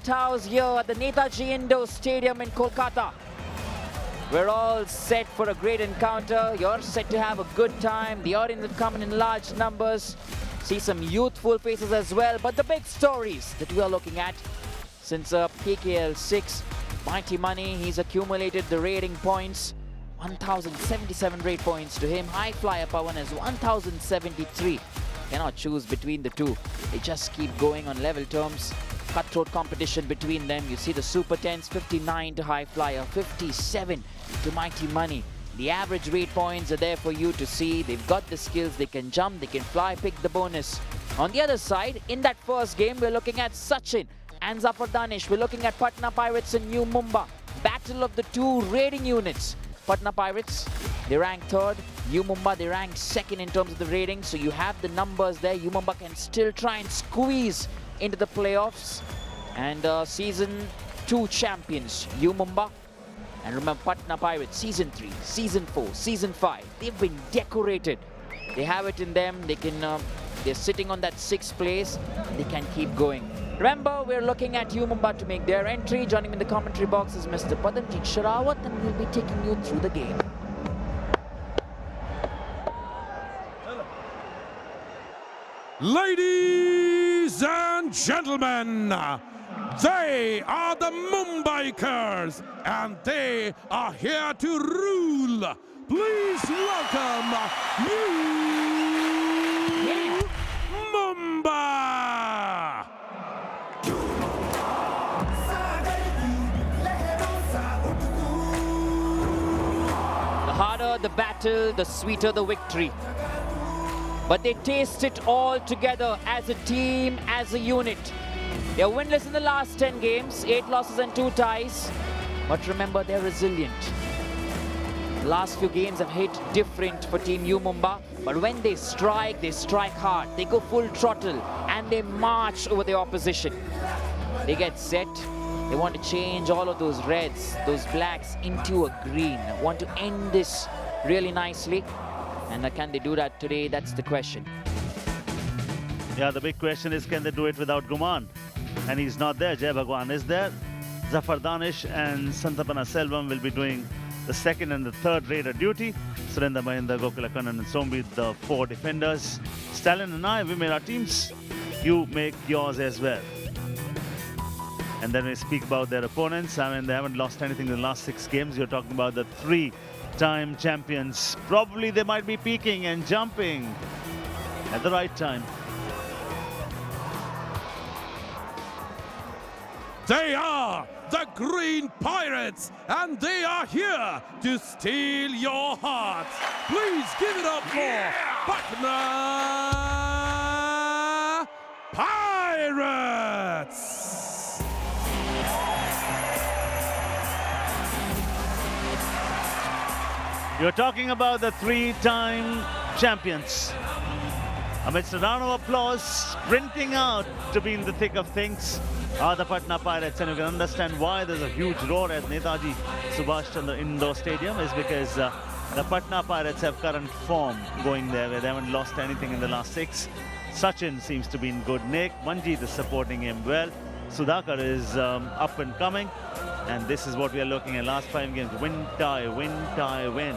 house here at the Netaji Indoor Stadium in Kolkata. We're all set for a great encounter. You're set to have a good time. The audience have come in large numbers. See some youthful faces as well. But the big stories that we are looking at, since PKL 6, Mighty Money, he's accumulated the rating points. 1,077 rate points to him. High Flyer Pawan has 1,073. Cannot choose between the two. They just keep going on level terms. Cutthroat competition between them. You see the Super 10s, 59 to High Flyer, 57 to Mighty Money. The average rate points are there for you to see. They've got the skills. They can jump, they can fly, pick the bonus. On the other side, in that first game, we're looking at Sachin and Zafar Danish. We're looking at Patna Pirates and U Mumba. Battle of the two rating units. Patna Pirates, they rank third. U Mumba, they rank second in terms of the rating. So you have the numbers there. U Mumba can still try and squeeze into the playoffs. And Season 2 champions, U Mumba. And remember, Patna Pirates, Season 3, Season 4, Season 5. They've been decorated. They have it in them. They can, they're sitting on that 6th place. They can keep going. Remember, we're looking at U Mumba to make their entry. Joining me in the commentary box is Mr. Padamjit Sharawat, and we'll be taking you through the game. Ladies and gentlemen, they are the Mumbaikars, and they are here to rule. Please welcome U Mumba. The harder the battle, the sweeter the victory. But they taste it all together as a team, as a unit. They're winless in the last 10 games, 8 losses and 2 ties. But remember, they're resilient. The last few games have hit different for Team U Mumba. But when they strike hard. They go full throttle and they march over the opposition. They get set. They want to change all of those reds, those blacks into a green. Want to end this really nicely. And can they do that today? That's the question. Yeah, the big question is, can they do it without Guman? And he's not there. Jai Bhagwan is there. Zafar Danish and Santapana Selvam will be doing the 2nd and the 3rd raider duty. Surendra Mahinda, Gokulakannan and Sombi, the 4 defenders. Stalin and I, we made our teams. You make yours as well. And then we speak about their opponents. I mean, they haven't lost anything in the last 6 games. You're talking about the 3-time champions. Probably they might be peaking and jumping at the right time. They are the Green Pirates, and they are here to steal your hearts. Please give it up for Patna Pirates. You're talking about the 3-time champions. Amidst a round of applause, sprinting out to be in the thick of things are the Patna Pirates. And you can understand why there's a huge roar at Netaji Subhash Chandra Indoor Stadium is because the Patna Pirates have current form going there, where they haven't lost anything in the last 6. Sachin seems to be in good nick. Manjeet is supporting him well. Sudhakar is up and coming. And this is what we are looking at. Last 5 games, win, tie, win, tie, win.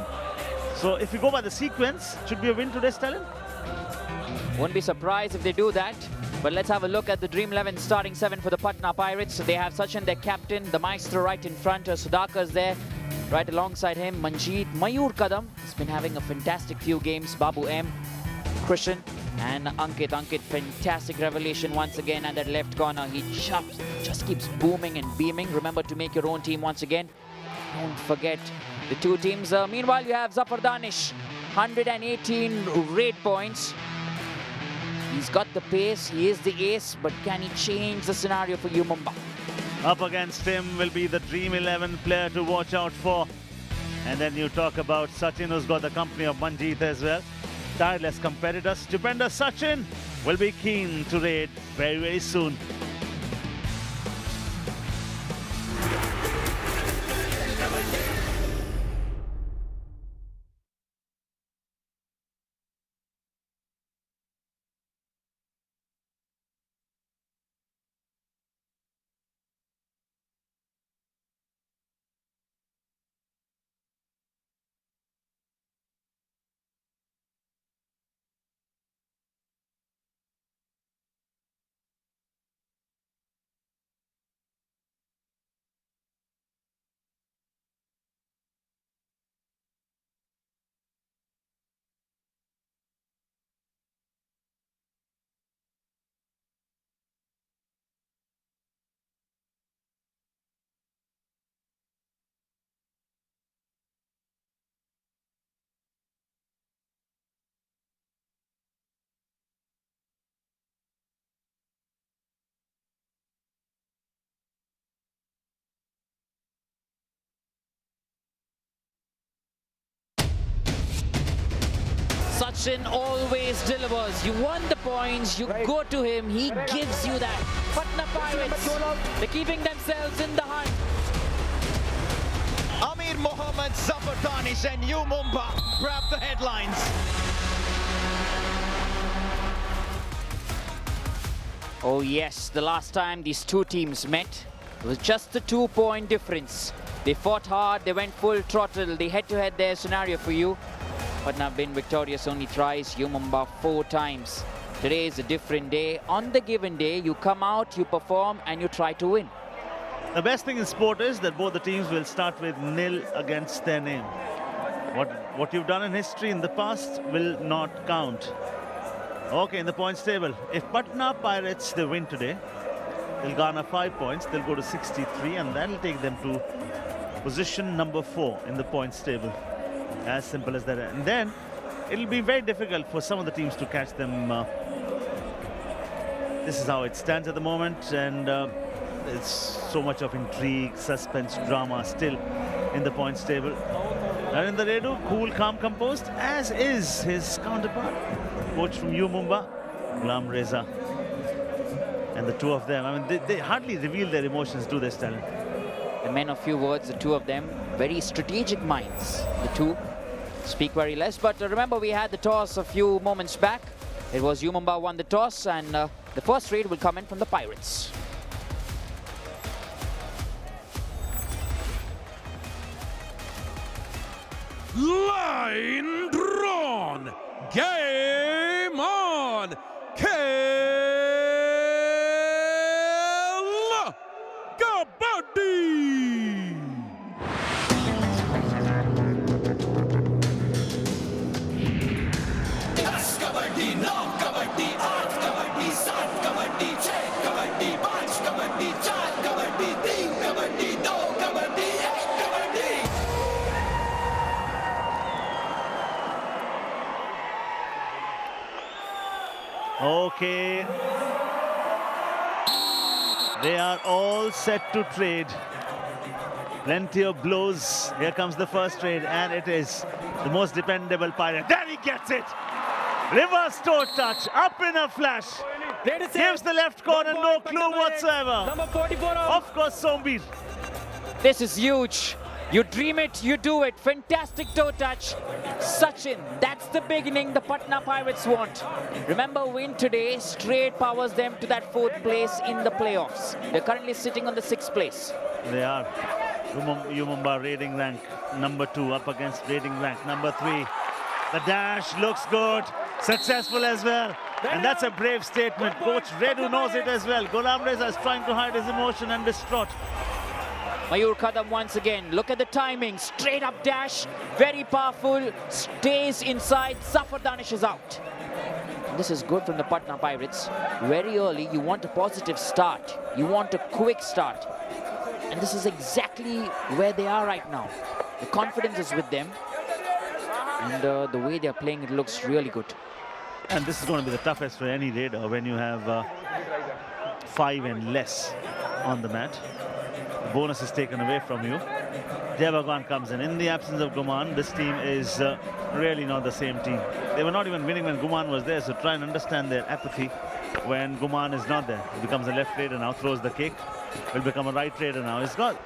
So if you go by the sequence, should be a win today, Stalin? Wouldn't be surprised if they do that. But let's have a look at the Dream 11 starting 7 for the Patna Pirates. So they have Sachin, their captain, the maestro right in front. Sudhakar's there, right alongside him. Manjeet, Mayur Kadam has been having a fantastic few games. Babu M, Krishan, and Ankit. Ankit, fantastic revelation once again at that left corner. He just keeps booming and beaming. Remember to make your own team once again. Don't forget the 2 teams. Meanwhile, you have Zafar Danish, 118 rate points. He's got the pace, he is the ace, but can he change the scenario for U Mumba? Up against him will be the Dream 11 player to watch out for. And then you talk about Sachin, who's got the company of Manjeet as well. Tireless competitor, stupendous Sachin will be keen to raid very, very soon. Sachin always delivers. You want the points, you go to him, he gives you that. Patna Pirates, they're keeping themselves in the hunt. Amir Mohammed, Zafar Danish and U Mumba grab the headlines. Oh yes, the last time these two teams met, it was just a 2-point difference. They fought hard, they went full throttle, the head-to-head there scenario for you. Patna have been victorious only thrice, U Mumba 4 times. Today is a different day. On the given day, you come out, you perform and you try to win. The best thing in sport is that both the teams will start with nil against their name. What you've done in history in the past will not count. Okay, in the points table, if Patna Pirates, they win today, they'll garner 5 points, they'll go to 63 and that'll take them to position number 4 in the points table. As simple as that. And then it'll be very difficult for some of the teams to catch them. This is how it stands at the moment, and there's so much of intrigue, suspense, drama still in the points table. Narendra Redu, cool, calm, composed, as is his counterpart, coach from U Mumba, Ghulam Reza. And the two of them, I mean, they hardly reveal their emotions, do they, Stalin? The men of few words, the two of them, very strategic minds. The two speak very less, but remember we had the toss a few moments back. It was U Mumba won the toss, and the first raid will come in from the Pirates. Line drawn. Game on. Kabaddi. Kabaddi, no Kabaddi, 8 Kabaddi, 7 Kabaddi, 6 Kabaddi, 5 Kabaddi, 4 Kabaddi, 3 Kabaddi, 2 Kabaddi, 1 Kabaddi. Okay. They are all set to trade. Plenty of blows. Here comes the first trade, and it is the most dependable Pirate. There he gets it! Reverse toe touch, up in a flash. Gives the left corner no clue whatsoever. Number 44 Of course, Sombir. This is huge. You dream it, you do it. Fantastic toe touch. Sachin, that's the beginning the Patna Pirates want. Remember, win today, straight powers them to that 4th place in the playoffs. They're currently sitting on the 6th place. They are. U Mumba rating rank number 2 up against rating rank number 3. The dash looks good, successful as well. And that's a brave statement. Coach Redu knows it as well. Ghulam Reza is trying to hide his emotion and distraught. Mayur Kadam once again. Look at the timing. Straight up dash. Very powerful. Stays inside. Zafar Danish is out. This is good from the Patna Pirates. Very early, you want a positive start. You want a quick start. And this is exactly where they are right now. The confidence is with them. And the way they're playing, it looks really good. And this is going to be the toughest for any raider when you have 5 and less on the mat. The bonus is taken away from you. Devagan comes in. In the absence of Guman, this team is really not the same team. They were not even winning when Guman was there, so try and understand their apathy when Guman is not there. He becomes a left raider now, throws the kick, will become a right raider now. He's got,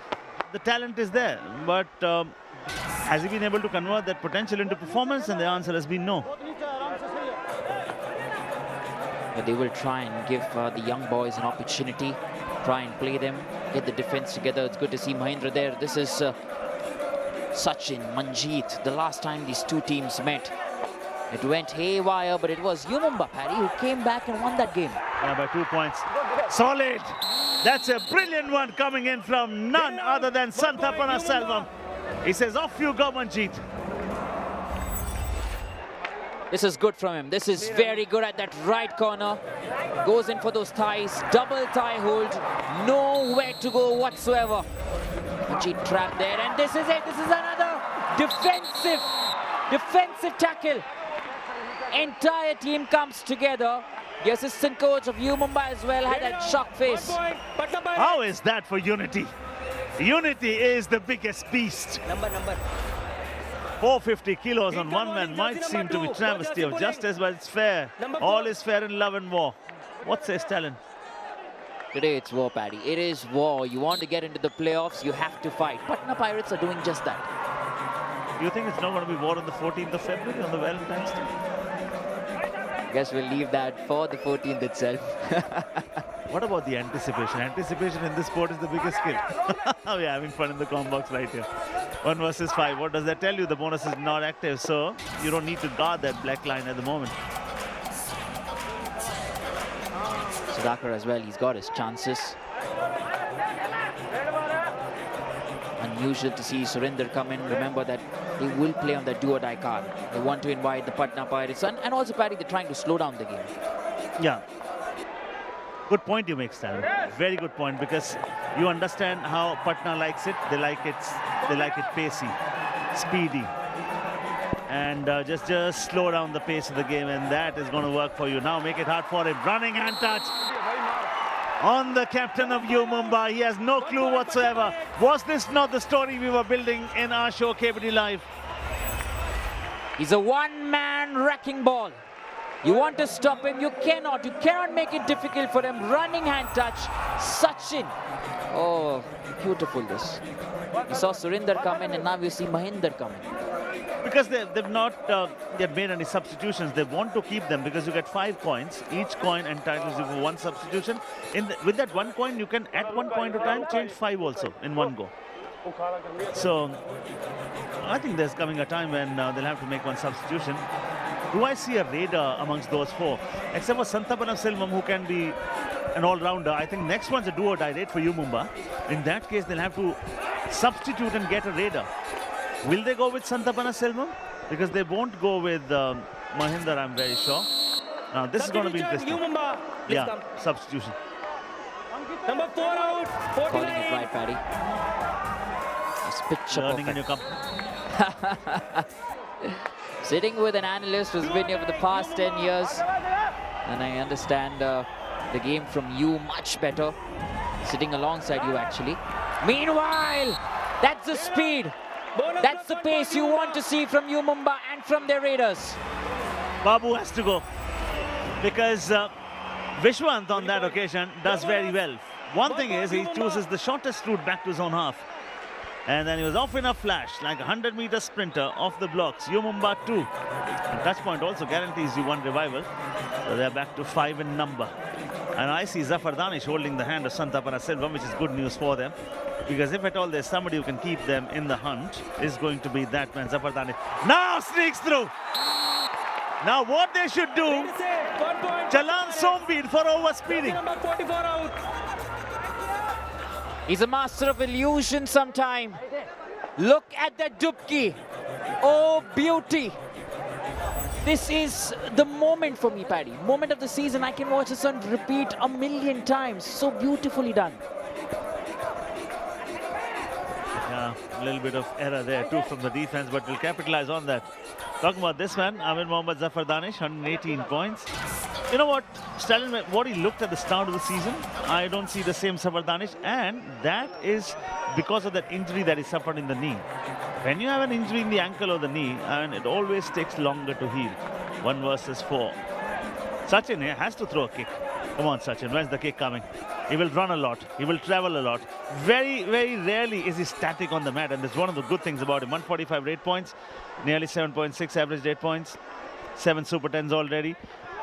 the talent is there, but has he been able to convert that potential into performance? And the answer has been no. But they will try and give the young boys an opportunity, try and play them, get the defense together. It's good to see Mahendra there. This is Sachin, Manjeet. The last time these two teams met, it went haywire, but it was U Mumba, Paddy, who came back and won that game. Yeah, by 2 points. Solid. That's a brilliant one coming in from none other than Santapana Selvam. He says, off you go, Manjeet. This is good from him. This is very good at that right corner. Goes in for those thighs. Double thigh hold. Nowhere to go whatsoever. Manjeet trapped there. And this is it. This is another defensive tackle. Entire team comes together. The assistant coach of U Mumba as well had that shock face. How is that for unity? Unity is the biggest beast. Number. 450 kilos on one man might seem to be travesty of justice, but it's fair. All is fair in love and war. What says Talon? Today it's war, Paddy. It is war. You want to get into the playoffs, you have to fight. Patna Pirates are doing just that. Do you think it's not going to be war on the 14th of February, on the Valentine's Day? I guess we'll leave that for the 14th itself. What about the anticipation? Anticipation in this sport is the biggest skill. We're having fun in the com box right here. 1 versus 5. What does that tell you? The bonus is not active, so you don't need to guard that black line at the moment. Sudhakar as well, he's got his chances. Unusual to see Surinder come in. Remember that they will play on the do-or-die card. They want to invite the Patna Pirates, and also, Paddy, they're trying to slow down the game. Yeah. Good point you make, Stan. Very good point, because you understand how Patna likes it. They like it pacey, speedy, and just slow down the pace of the game, and that is going to work for you. Now make it hard for him. Running hand touch on the captain of U Mumba. He has no clue whatsoever. Was this not the story we were building in our show, Kabaddi Live? He's a one-man wrecking ball. You want to stop him, you cannot. You cannot make it difficult for him. Running hand touch, Sachin. Oh, beautiful this. You saw Surinder come in, and now you see Mahinder come in. Because they've not yet made any substitutions. They want to keep them because you get 5 coins. Each coin entitles you for 1 substitution. With that 1 coin, you can at 1 point of time change 5 also in 1 go. So I think there's coming a time when they'll have to make 1 substitution. Do I see a raider amongst those 4? Except for Santapana Selvam, who can be an all-rounder. I think next one's a do-or-die raid for U Mumba. In that case, they'll have to substitute and get a raider. Will they go with Santapana Selvam? Because they won't go with Mahinder, I'm very sure. Now, this is going to be interesting. Yeah, substitution. Number 4 out. Calling it right, Paddy. It's picture Learning in your perfect. Sitting with an analyst who's been here for the past 10 years. And I understand the game from you much better. Sitting alongside you, actually. Meanwhile, that's the speed. That's the pace you want to see from U Mumba and from their raiders. Babu has to go because Vishwant on that occasion does very well. One thing is he chooses the shortest route back to zone half. And then he was off in a flash, like a 100-meter sprinter off the blocks. U Mumba 2. And touch point also guarantees you 1 revival. So they're back to 5 in number. And I see Zafar Danish holding the hand of Santapana Selvam, which is good news for them. Because if at all there's somebody who can keep them in the hunt, is going to be that man, Zafar Danish. Now sneaks through. Now what they should do, Chalan Sombir for overspeeding. Number 44 out. He's a master of illusion sometime. Look at that dubki. Oh, beauty. This is the moment for me, Paddy. Moment of the season. I can watch this on repeat a million times. So beautifully done. Yeah, a little bit of error there too from the defense, but we'll capitalize on that. Talking about this man, Amir Mohammad Zafar Danish, 118 points. You know what, Stalin, what he looked at the start of the season, I don't see the same Zafar Danish, and that is because of that injury that he suffered in the knee. When you have an injury in the ankle or the knee, and it always takes longer to heal. 1 versus 4. Sachin here has to throw a kick. Come on, Sachin, where's the kick coming? He will run a lot. He will travel a lot. Very, very rarely is he static on the mat, and that's one of the good things about him. 145 rate points, nearly 7.6 average rate points, 7 super 10s already.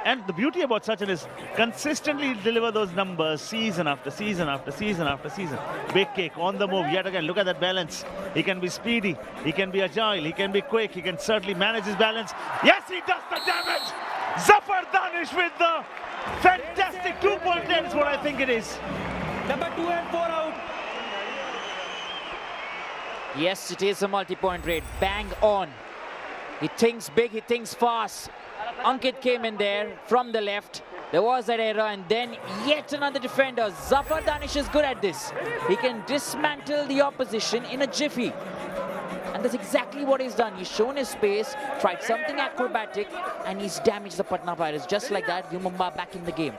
And the beauty about Sachin is consistently deliver those numbers season after season after season after season. Big kick on the move yet again. Look at that balance. He can be speedy. He can be agile. He can be quick. He can certainly manage his balance. Yes, he does the damage. Zafar Danish with the fantastic 2-point net is what I think it is. Number 2 and 4 out. Yes, it is a multi-point raid. Bang on. He thinks big. He thinks fast. Ankit came in there from the left. There was that error, and then yet another defender. Zafar Danish is good at this. He can dismantle the opposition in a jiffy. And that's exactly what he's done. He's shown his space, tried something acrobatic, and he's damaged the Patna Pirates. Just like that, U Mumba back in the game.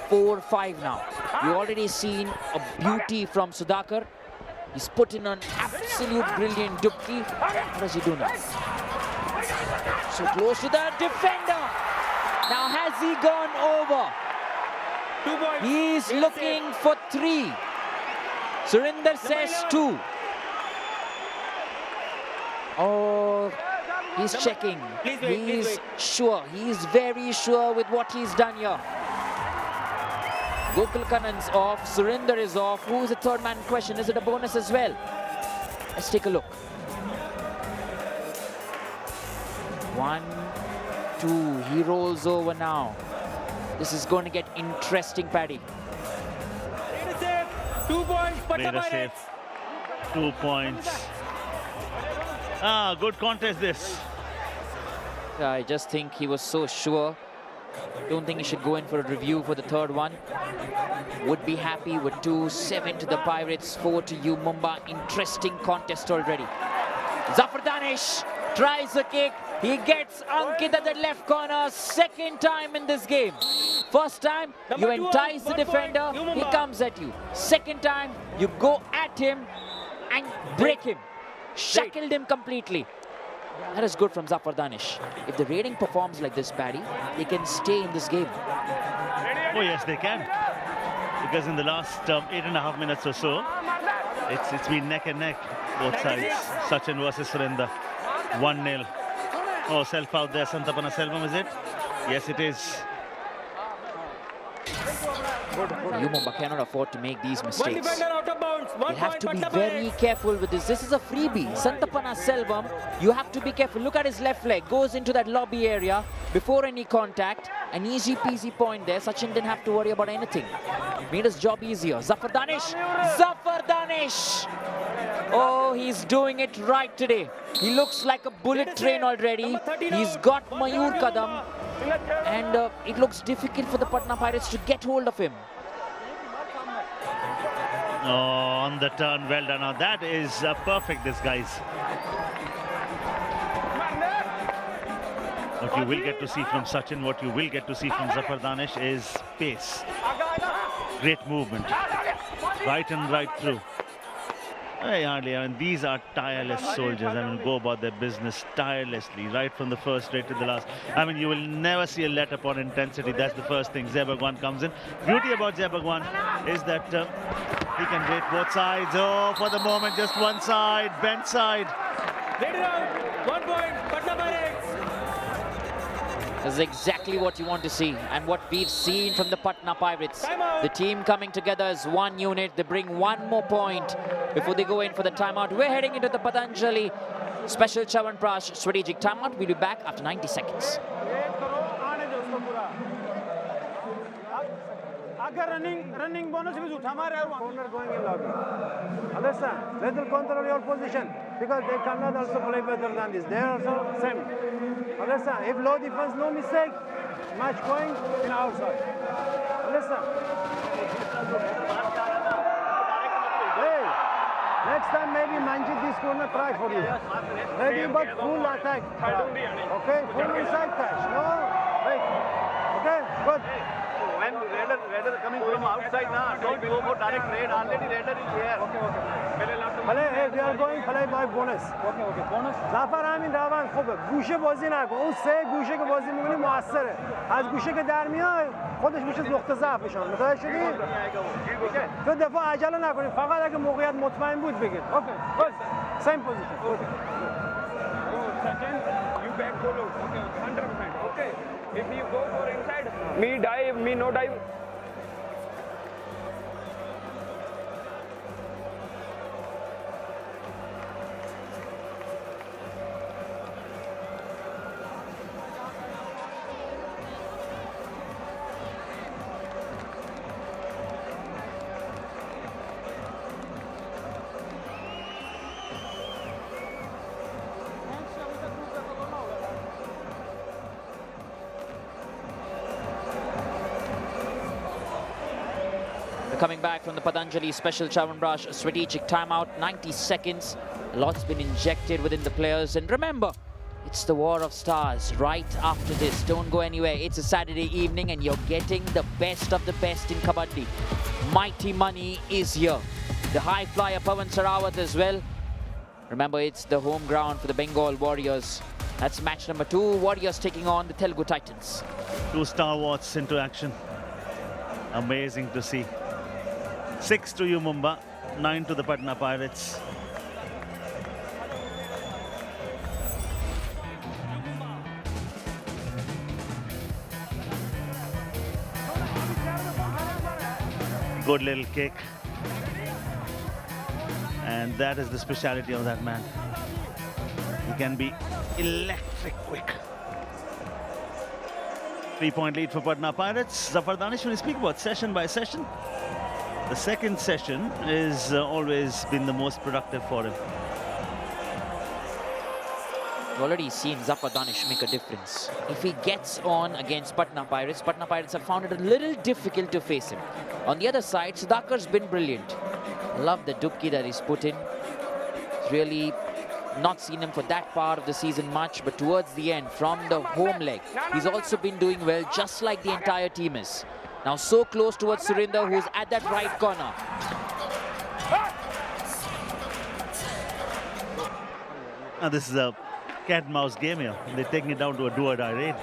4-5 now. You've already seen a beauty from Sudhakar. He's put in an absolute brilliant dubki. What does he do now? So close to the defender. Now has he gone over? 2 points. He's looking for 3. Surinder says 2. Oh, he's checking. Please wait, please He's wait. sure. He's very sure with what he's done here. Gokul Kannan's off. Surinder is off. Who's the third man in question? Is it a bonus as well? Let's take a look. 1, 2. He rolls over now. This is going to get interesting, Paddy. Made a save. 2 points. Patna Made a save. Pirates. 2 points. Good contest this. I just think he was so sure. Don't think he should go in for a review for the third one. Would be happy with 2. 7 to the Pirates, 4 to U Mumba. Interesting contest already. Zafar Danish tries a kick. He gets Ankit at the left corner. Second time in this game. First time, you Number 2 entice the 1 point, defender. U He Mumba. comes at you. Second time, you go at him and break him. Shackled him completely. That is good from Zafar Danish. If the rating performs like this, Paddy, they can stay in this game. Oh yes, they can. Because in the last 8.5 minutes or so, it's been neck and neck, both sides. Sachin versus Surinder. 1-0. Oh, self out there, Santapana Selvam, is it? Yes, it is. U Mumba cannot afford to make these One mistakes. defender out of bounds. 1 You have point. to be Patna very Pirates. careful with this. This is a freebie. Santapana Selvam, you have to be careful. Look at his left leg. Goes into that lobby area before any contact. An easy peasy point there. Sachin didn't have to worry about anything. Made his job easier. Zafar Danish. Zafar Danish. Oh, he's doing it right today. He looks like a bullet train already. He's got Mayur Kadam. And it looks difficult for the Patna Pirates to get hold of him. Oh, on the turn, well done. Now that is perfect disguise. What you will get to see from Sachin, what you will get to see from Zafar Danish is pace. Great movement. Right and right through. Hardly, I mean, these are tireless soldiers. I mean, go about their business tirelessly, right from the first straight to the last. I mean, you will never see a let up on intensity. That's the first thing. Zebagwan comes in. Beauty about Zebagwan is that he can rate both sides. Oh, for the moment, just one side, bent side. Let it out. 1 point. Patna Pirates. This is exactly what you want to see and what we've seen from the Patna Pirates. Timeout. The team coming together as one unit. They bring 1 more point before they go in for the timeout. We're heading into the Patanjali special Chyawanprash strategic timeout. We'll be back after 90 seconds. Agar running bonus is corner going in lobby. Understand? Let them control your position because they cannot also play better than this. They are also same. Understand? If low defense, no mistake, match going in outside. Understand? Hey, next time maybe Manjit this corner try for you. Maybe but full attack. Okay, full inside touch. No, wait. Okay, good. When Raider coming from outside now, don't go for direct raid. Already Raider is here. Hey, we are going play by bonus. Okay, bonus. Zafar همین روند خوبه. گوشه بازی نکن. اون 3 گوشه که بازی می‌کنی موثره. از گوشه که در میاد خودش میشه نقطه ضعفشون. متوجه شدی؟ تو دفاع عجله نکنید. فقط اگه موقعیت مطمئن بود بگید. اوکی. گود. سیم پوزیشن. اوکی. Second, you back go low. Okay, 100%. Okay. If you go for inside, me dive, me no dive. We're coming back from the Patanjali special Chyawanprash strategic timeout. 90 seconds. A lot's been injected within the players. And remember, it's the War of Stars right after this. Don't go anywhere. It's a Saturday evening and you're getting the best of the best in Kabaddi. Mighty money is here. the high flyer Pawan Sarawat as well. Remember, it's the home ground for the Bengal Warriors. That's match number 2. Warriors taking on the Telugu Titans. 2 stalwarts into action. Amazing to see. 6 to U Mumba, 9 to the Patna Pirates. Good little kick. And that is the speciality of that man. He can be electric quick. 3-point lead for Patna Pirates. Zafar Danish, when you speak about session by session, the second session is always been the most productive for him. We've already seen Zafar Danish make a difference. If he gets on against Patna Pirates have found it a little difficult to face him. On the other side, Sudhakar's been brilliant. Love the dubki that he's put in. Really not seen him for that part of the season much, but towards the end, from the home leg, he's also been doing well, just like the entire team is. Now so close towards Surinder, who's at that right corner. Now this is a cat and mouse game here. They're taking it down to a do-or-die raid.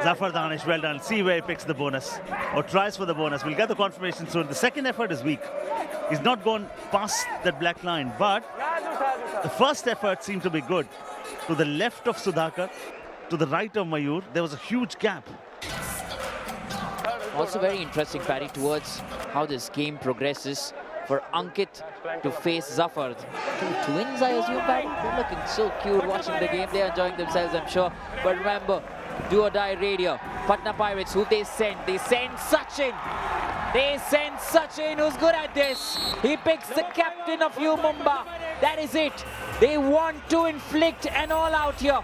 Zafar Danish, well done. See where he picks the bonus, or tries for the bonus. We'll get the confirmation soon. The second effort is weak. He's not gone past that black line, but the first effort seemed to be good. To the left of Sudhakar, to the right of Mayur, there was a huge gap. Also very interesting, Paddy, towards how this game progresses. For Ankit to face Zafar. 2 twins, I assume, Paddy. They're looking so cute watching the game. They're enjoying themselves, I'm sure. But remember, do-or-die radio. Patna Pirates, who they send? They send Sachin. They send Sachin, who's good at this. He picks the captain of U Mumba. That is it. They want to inflict an all-out here.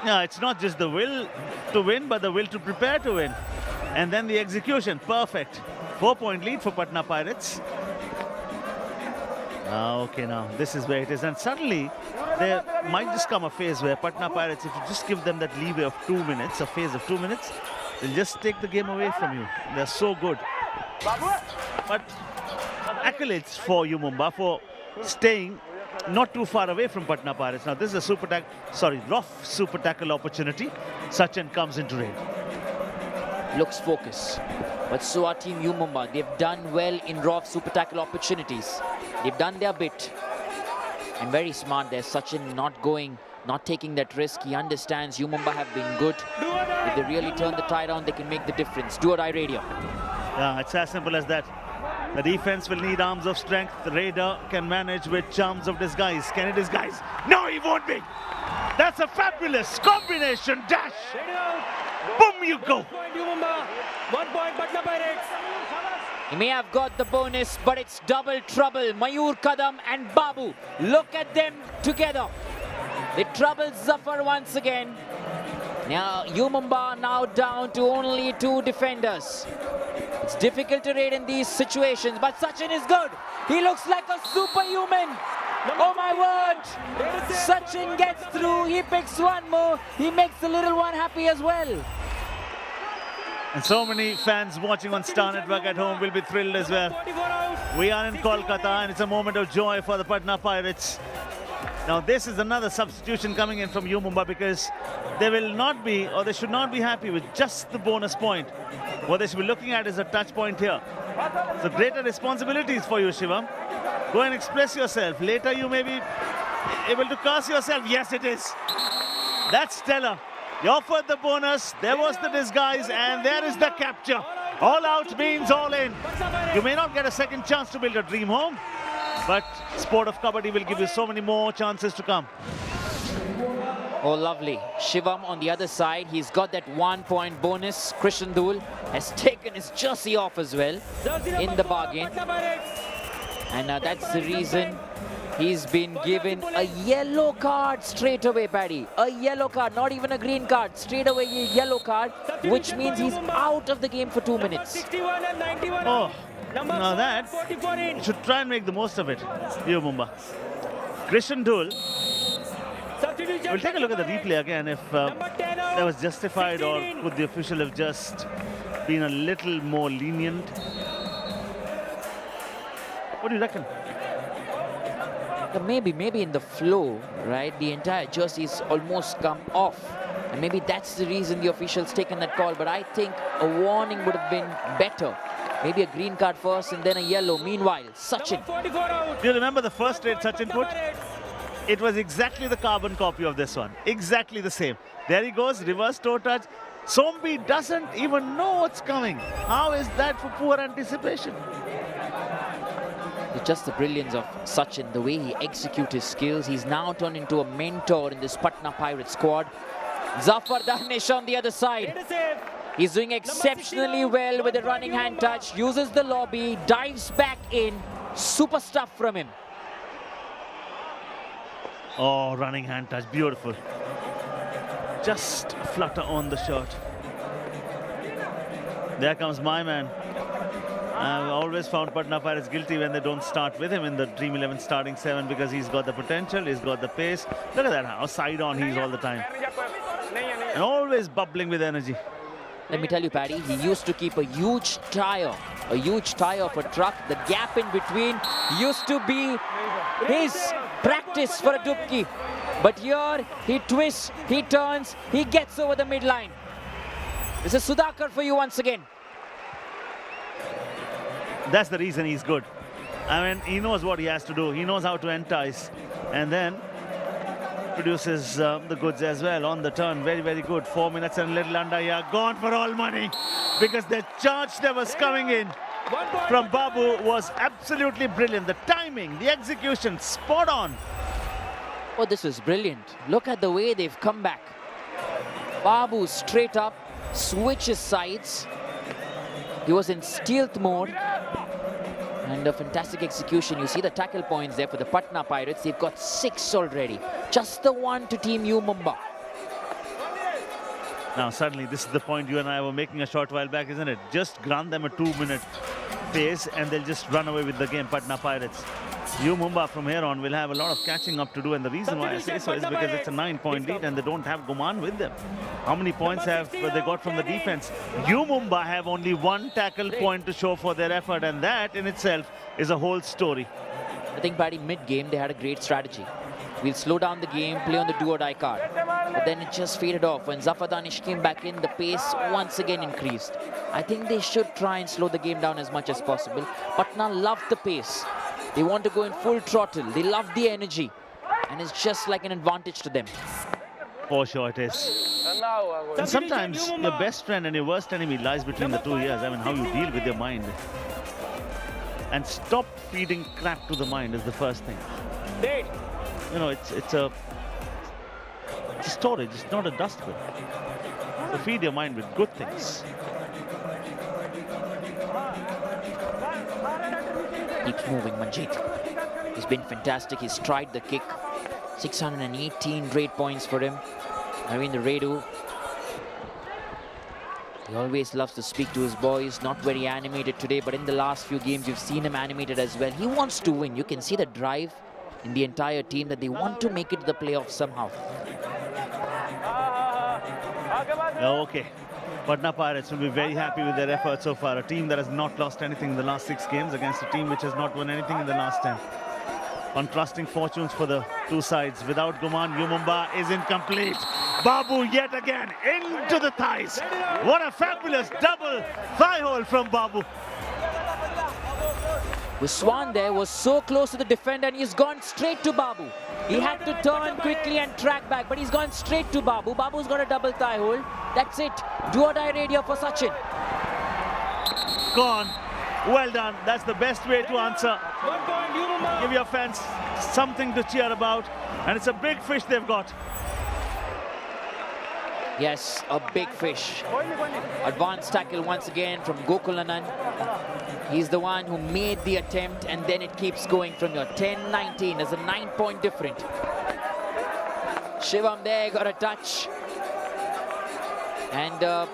No, it's not just the will to win, but the will to prepare to win. And then the execution, perfect. 4-point lead for Patna Pirates. Okay, now this is where it is. And suddenly, there might just come a phase where Patna Pirates, if you just give them that leeway of 2 minutes, a phase of 2 minutes, they'll just take the game away from you. They're so good. But accolades for U Mumba for staying not too far away from Patna Pirates. Now this is a rough super tackle opportunity. Sachin comes into raid. Looks focused. But so are team U Mumba. They've done well in rough super tackle opportunities. They've done their bit. And very smart there. Sachin not taking that risk. He understands U Mumba have been good. If they really turn the tide on, they can make the difference. Do-or-die radio. Yeah, it's as simple as that. The defense will need arms of strength. The Raider can manage with charms of disguise. Can he disguise? No, he won't be. That's a fabulous combination dash. Boom, you go. 1 point Patna Pirates. He may have got the bonus, but it's double trouble. Mayur Kadam and Babu. Look at them together. They troubled Zafar once again. Now, U Mumba now down to only 2 defenders. It's difficult to raid in these situations, but Sachin is good. He looks like a superhuman. Oh my word! Sachin gets through. He picks one more. He makes the little one happy as well. And so many fans watching on Star Network at home will be thrilled as well. We are in Kolkata and it's a moment of joy for the Patna Pirates. Now this is another substitution coming in from U Mumba because they will not be, or they should not be happy with just the bonus point. What they should be looking at is a touch point here. So greater responsibilities for you, Shivam. Go and express yourself. Later you may be able to curse yourself. Yes, it is. That's stellar. You offered the bonus, there was the disguise, and there is the capture. All out means all in. You may not get a second chance to build a dream home, but sport of Kabaddi will give you so many more chances to come. Oh, lovely. Shivam on the other side, he's got that 1 point bonus. Krishan Dul has taken his jersey off as well in the bargain. And that's the reason he's been given a yellow card straight away, Paddy. A yellow card, not even a green card. Straight away a yellow card, which means he's out of the game for 2 minutes. 61 and 91. Oh, now that, you should try and make the most of it, U Mumba. Krishan Dul. We'll take a look at the replay again if that was justified, or could the official have just been a little more lenient. What do you reckon? Maybe in the flow, right? The entire jersey's almost come off. And maybe that's the reason the official's taken that call. But I think a warning would have been better. Maybe a green card first and then a yellow. Meanwhile, Sachin. 44 out. Do you remember the first trade Sachin put? It was exactly the carbon copy of this one. Exactly the same. There he goes, reverse toe touch. Sombi doesn't even know what's coming. How is that for poor anticipation? It's just the brilliance of Sachin, the way he executes his skills. He's now turned into a mentor in this Patna Pirates squad. Zafar Danish on the other side. He's doing exceptionally well with the running hand touch. Uses the lobby, dives back in. Super stuff from him. Oh, running hand touch, beautiful. Just flutter on the shot. There comes my man. I've always found Patna Pirates guilty when they don't start with him in the Dream 11 starting 7 because he's got the potential, he's got the pace. Look at that, how side on he's all the time. And always bubbling with energy. Let me tell you, Paddy, he used to keep a huge tire of a truck. The gap in between used to be his practice for a dubki. But here, he twists, he turns, he gets over the midline. This is Sudhakar for you once again. That's the reason he's good. I mean, he knows what he has to do. He knows how to entice. And then produces the goods as well on the turn. Very, very good. 4 minutes and a little under here. Gone for all money because the charge that was coming in from Babu was absolutely brilliant. The timing, the execution, spot on. Oh, this was brilliant. Look at the way they've come back. Babu straight up, switches sides. He was in stealth mode. And a fantastic execution. You see the tackle points there for the Patna Pirates. They've got 6 already. Just the one to Team U Mumba. Now, suddenly, this is the point you and I were making a short while back, isn't it? Just grant them a 2-minute pace and they'll just run away with the game, Patna Pirates. U Mumba from here on will have a lot of catching up to do, and the reason why I say so is because it's a 9-point lead and they don't have Guman with them. How many points have they got from the defense? U Mumba have only 1 tackle point to show for their effort, and that in itself is a whole story. I think, Paddy, mid-game, they had a great strategy. We'll slow down the game, play on the do-or-die card. But then it just faded off. When Zafar Danish came back in, the pace once again increased. I think they should try and slow the game down as much as possible. Patna loved the pace. They want to go in full throttle. They love the energy. And it's just like an advantage to them. For sure it is. And sometimes your best friend and your worst enemy lies between the 2 ears. I mean, how you deal with your mind. And stop feeding crap to the mind is the first thing. You know, it's a storage, it's not a dustbin. So feed your mind with good things. Keeps moving, Manjeet. He's been fantastic. He's tried the kick. 618 great points for him. Ravindra Redu. He always loves to speak to his boys. Not very animated today, but in the last few games, you've seen him animated as well. He wants to win. You can see the drive in the entire team that they want to make it to the playoffs somehow. Okay. Patna Pirates will be very happy with their effort so far. A team that has not lost anything in the last 6 games against a team which has not won anything in the last 10. Contrasting fortunes for the 2 sides. Without Guman, U Mumba is incomplete. Babu yet again into the thighs. What a fabulous double thigh hold from Babu. Uswan there was so close to the defender and he's gone straight to Babu. He had to turn quickly and track back, but he's gone straight to Babu. Babu's got a double thigh hold. That's it. Do-or-die radio for Sachin. Gone. Well done. That's the best way to answer. Give your fans something to cheer about. And it's a big fish they've got. Yes, a big fish. Advanced tackle once again from Gokulanand. He's the one who made the attempt, and then it keeps going from your 10-19. There's a 9-point difference. Shivam there got a touch. And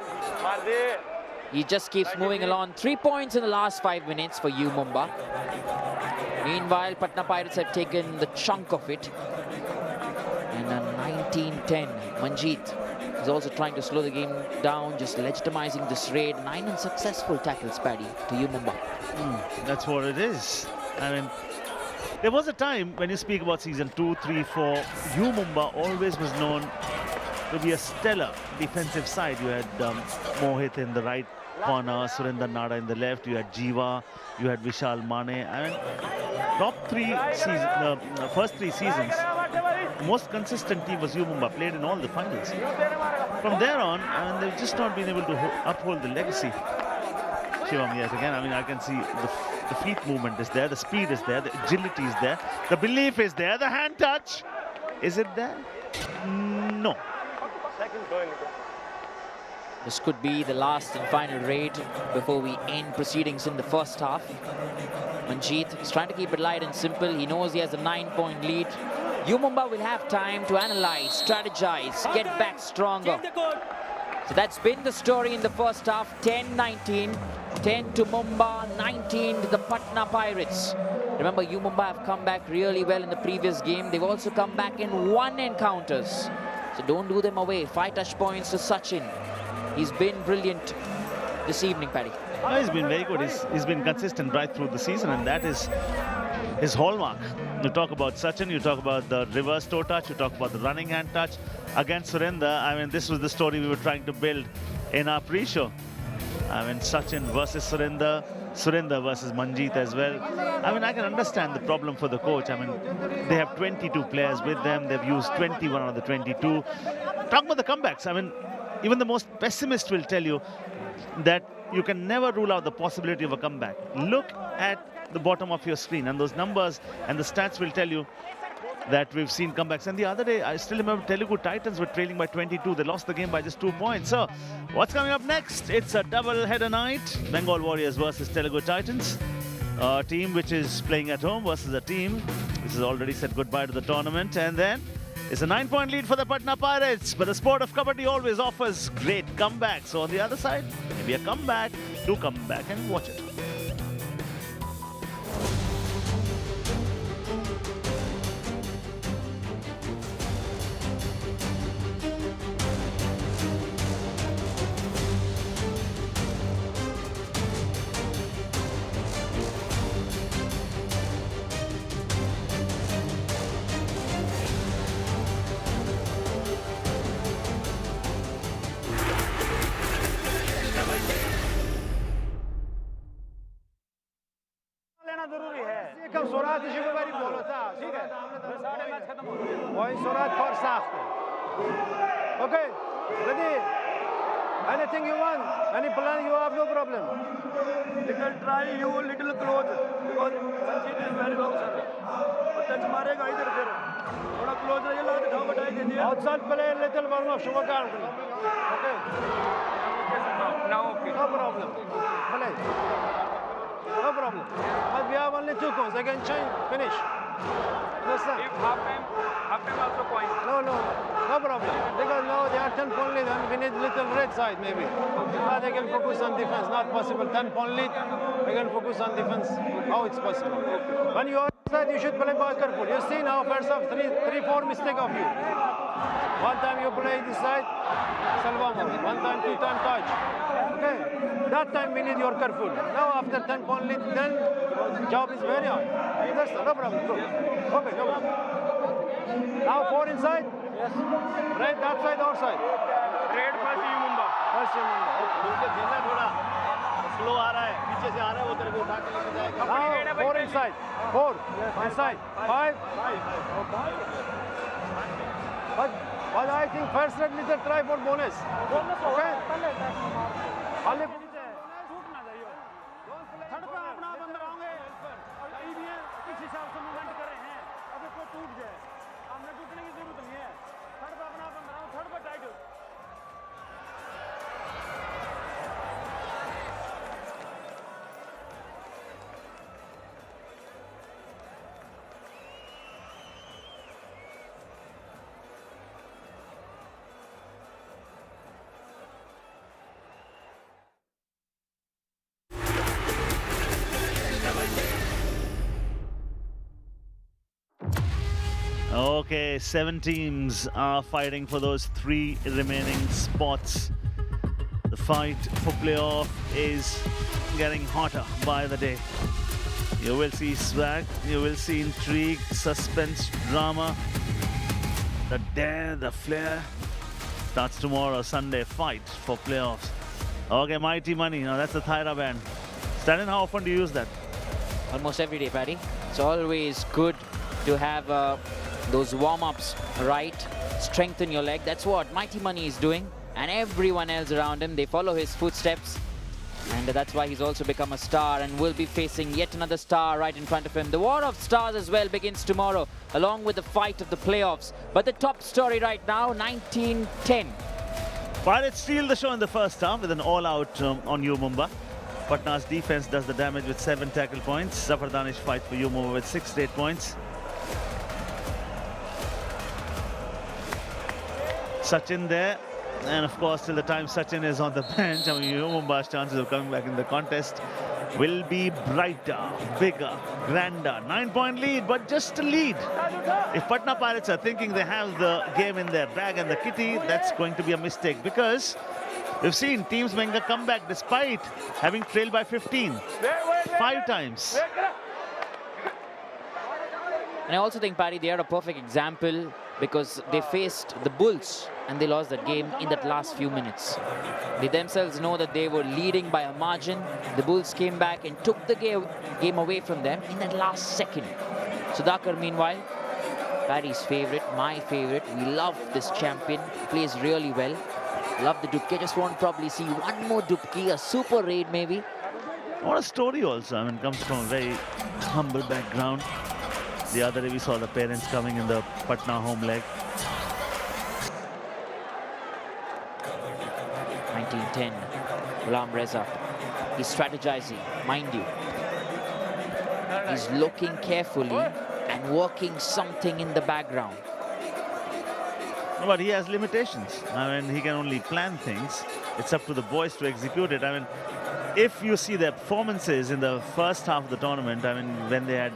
he just keeps moving along. 3 points in the last 5 minutes for U Mumba. Meanwhile, Patna Pirates have taken the chunk of it. And a 19-10. Manjeet is He's also trying to slow the game down, just legitimizing this raid. 9 unsuccessful tackles, Paddy, to U Mumba. That's what it is. I mean, there was a time when you speak about season 2, 3, 4, U Mumba always was known to be a stellar defensive side. You had Mohit in the right corner, Surinder Nada in the left, you had Jiva, you had Vishal Mane. I mean, first 3 seasons, the most consistent team was U Mumba, played in all the finals. From there on, I mean, they've just not been able to uphold the legacy. Shivam, yes, again, I mean, I can see the feet movement is there, the speed is there, the agility is there, the belief is there, the hand touch. Is it there? No. This could be the last and final raid before we end proceedings in the first half. Manjeet is trying to keep it light and simple. He knows he has a 9-point lead. U Mumba will have time to analyze, strategize, get back stronger. So that's been the story in the first half. 10-19, 10 to Mumba, 19 to the Patna Pirates. Remember, U Mumba have come back really well in the previous game. They've also come back in 1 encounters. So don't do them away. 5 touch points to Sachin. He's been brilliant this evening, Paddy. He's been very good. He's been consistent right through the season, and that is his hallmark. You talk about Sachin, you talk about the reverse toe touch, you talk about the running hand touch against Surinder. I mean, this was the story we were trying to build in our pre-show. I mean, Sachin versus Surinder, Surinder versus Manjeet as well. I mean, I can understand the problem for the coach. I mean, they have 22 players with them. They've used 21 out of the 22. Talk about the comebacks. I mean, even the most pessimist will tell you that you can never rule out the possibility of a comeback. Look at the bottom of your screen, and those numbers and the stats will tell you that we've seen comebacks. And the other day, I still remember Telugu Titans were trailing by 22. They lost the game by just 2 points. So what's coming up next? It's a double-header night. Bengal Warriors versus Telugu Titans. A team which is playing at home versus a team which has already said goodbye to the tournament. And then it's a 9-point lead for the Patna Pirates. But the sport of Kabaddi always offers great comebacks. So on the other side, maybe a comeback. Do come back and watch it. Okay, ready? Anything you want, any plan you have, no problem. Little try you little close because Sanjeev is very low, sir. But touch मारेगा इधर फिर थोड़ा close रहिए लात ढाव बटाई दे दिया. Outside play little warm up, शुभ काम करो. Okay. Now okay. No problem. Play. No problem. But we have only 2 coins. Again, change, finish. Understand? If half time also point. No problem. Because now they are 10-point lead and we need little red side maybe. But they can focus on defense. Not possible. 10-point lead, they can focus on defense. How it's possible? When you are outside, you should play ball careful. You see now, first off, 3-4 mistake of you. One time you play this side, Salvamo. One time, 2 time touch. Okay. That time we need your careful. Now after 10-point lead, then job is very hard. Understand? No problem. Go. Okay, no problem. Now 4 inside. Yes. Right, that side or side? Red first U Mumba. First U Mumba. Okay. Slow आ रहा है, पीछे से आ रहा है, वो तेरे को उठा के लेके जाएगा. Now 4 inside. 4 inside. 5. But I think first red little try for bonus. Okay. Only Okay, 7 teams are fighting for those 3 remaining spots. The fight for playoff is getting hotter by the day. You will see swag, you will see intrigue, suspense, drama. The dare, the flair. Starts tomorrow, Sunday, fight for playoffs. Okay, Mighty Money, now that's the Thyra band. Stalin, how often do you use that? Almost every day, Paddy. It's always good to have those warm-ups, right? Strengthen your leg. That's what Mighty Money is doing. And everyone else around him, they follow his footsteps. And that's why he's also become a star and will be facing yet another star right in front of him. The War of Stars as well begins tomorrow, along with the fight of the playoffs. But the top story right now, 19-10. Pirates steal the show in the first half with an all-out on U Mumba. Patna's defense does the damage with 7 tackle points. Zafar Danish fights for U Mumba with 6 straight points. Sachin there. And of course, till the time Sachin is on the bench, I mean, U Mumba's chances of coming back in the contest will be brighter, bigger, grander. 9-point lead, but just a lead. If Patna Pirates are thinking they have the game in their bag and the kitty, that's going to be a mistake, because we've seen teams make a comeback despite having trailed by 15 5 times. And I also think, Paddy, they are a perfect example because they faced the Bulls and they lost that game in that last few minutes. They themselves know that they were leading by a margin. The Bulls came back and took the game away from them in that last second. Sudhakar, meanwhile, Paddy's favorite, my favorite. We love this champion. Plays really well. Love the dupki. Just want to probably see one more dupki, a super raid maybe. What a story also. I mean, comes from a very humble background. The other day we saw the parents coming in the Patna home leg. 19-10, Ghulam Reza. He's strategizing, mind you. He's looking carefully and working something in the background. But he has limitations. I mean, he can only plan things. It's up to the boys to execute it. I mean, if you see their performances in the first half of the tournament, I mean, when they had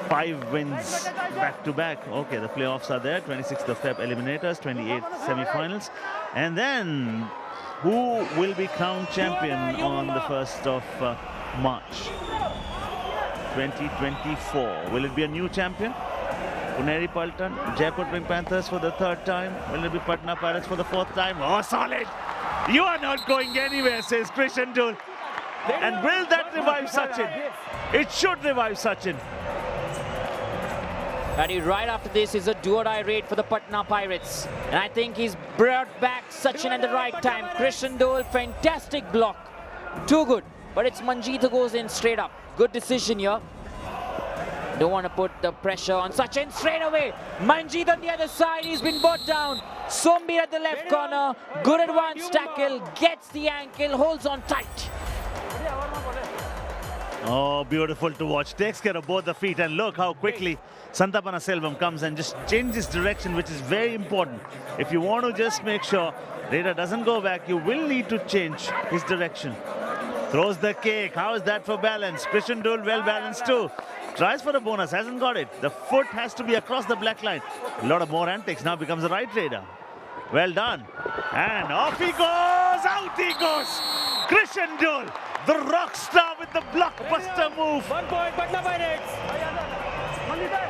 5 wins back-to-back. Okay, the playoffs are there. 26th of Feb eliminators, 28th semi-finals. And then, who will be crowned champion on the 1st of March 2024? Will it be a new champion? Puneri Paltan, Jaipur Pink Panthers for the 3rd time. Will it be Patna Pirates for the 4th time? Oh, solid! You are not going anywhere, says Krishan Dul. And will that revive Sachin? It should revive Sachin. Paddy, right after this is a do-or-die raid for the Patna Pirates. And I think he's brought back Sachin at the right time. Krishan Dole, fantastic block. Too good. But it's Manjeet who goes in straight up. Good decision here. Don't want to put the pressure on Sachin straight away. Manjeet on the other side. He's been brought down. Sombi at the left corner. Good advanced tackle. Gets the ankle. Holds on tight. Oh, beautiful to watch. Takes care of both the feet, and look how quickly Santapana Selvam comes and just changes direction, which is very important. If you want to just make sure Raider doesn't go back, you will need to change his direction. Throws the cake. How is that for balance? Krishan Dul well balanced too. Tries for a bonus, hasn't got it. The foot has to be across the black line. A lot of more antics. Now becomes a right Raider. Well done. And off he goes. Out he goes. Krishan Dul, the rock star with the blockbuster move. 1 point, Patna Pirates.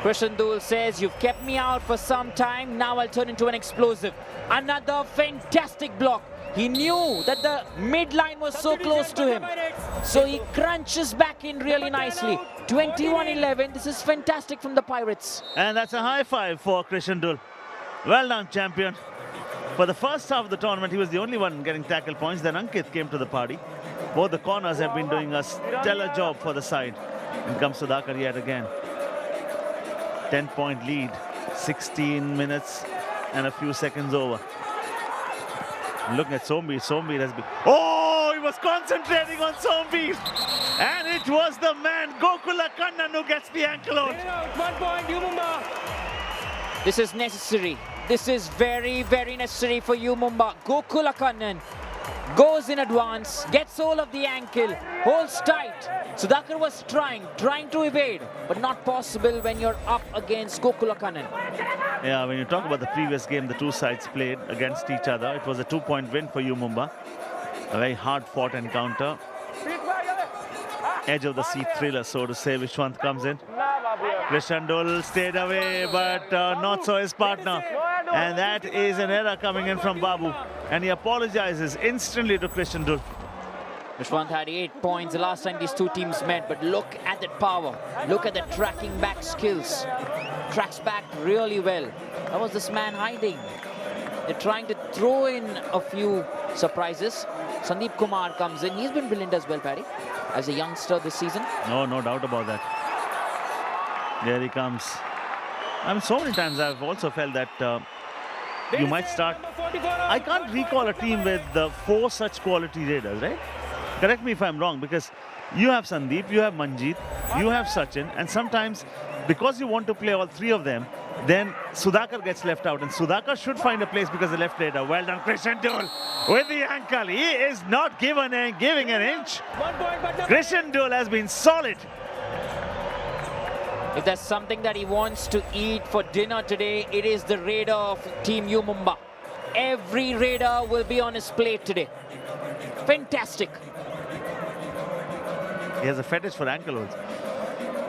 Krishan Dul says, you've kept me out for some time. Now I'll turn into an explosive. Another fantastic block. He knew that the midline was so close to him. So he crunches back in really nicely. 21-11. This is fantastic from the Pirates. And that's a high five for Krishan Dul. Well done, champion. For the first half of the tournament, he was the only one getting tackle points. Then Ankit came to the party. Both the corners have been doing a stellar job for the side. And comes Sudhakar yet again. 10-point lead. 16 minutes and a few seconds over. Look at Sombi. Sombi has been... Oh, he was concentrating on Sombi. And it was the man, Gokula Kannan, who gets the ankle out. 1 point, U Mumba. This is necessary. This is very, very necessary for U Mumba. Gokula Kannan goes in advance, gets hold of the ankle, holds tight, Sudhakar was trying to evade, but not possible when you're up against Gokulakanan. Yeah, when you talk about the previous game, the two sides played against each other. It was a 2-point win for U Mumba. A very hard-fought encounter. Edge of the seat thriller, so to say. Vishwant comes in. Krishandul stayed away, but not so his partner. And that is an error coming in from Babu. And he apologizes instantly to Krishandul. Vishwant had 8 points the last time these two teams met, but look at that power. Look at the tracking back skills. Tracks back really well. How was this man hiding? They're trying to throw in a few surprises. Sandeep Kumar comes in. He's been brilliant as well, Paddy, as a youngster this season. No doubt about that. There he comes. I mean, so many times I've also felt that you might start. I can't recall a team with 4 such quality raiders, right? Correct me if I'm wrong, because you have Sandeep, you have Manjeet, you have Sachin, and sometimes because you want to play all 3 of them, then Sudhakar gets left out, and Sudhakar should find a place because the left raider. Well done, Krishandul with the ankle. He is not giving an inch. Krishandul has been solid. If there's something that he wants to eat for dinner today, it is the raider of Team U Mumba. Every raider will be on his plate today. Fantastic. He has a fetish for ankle holds.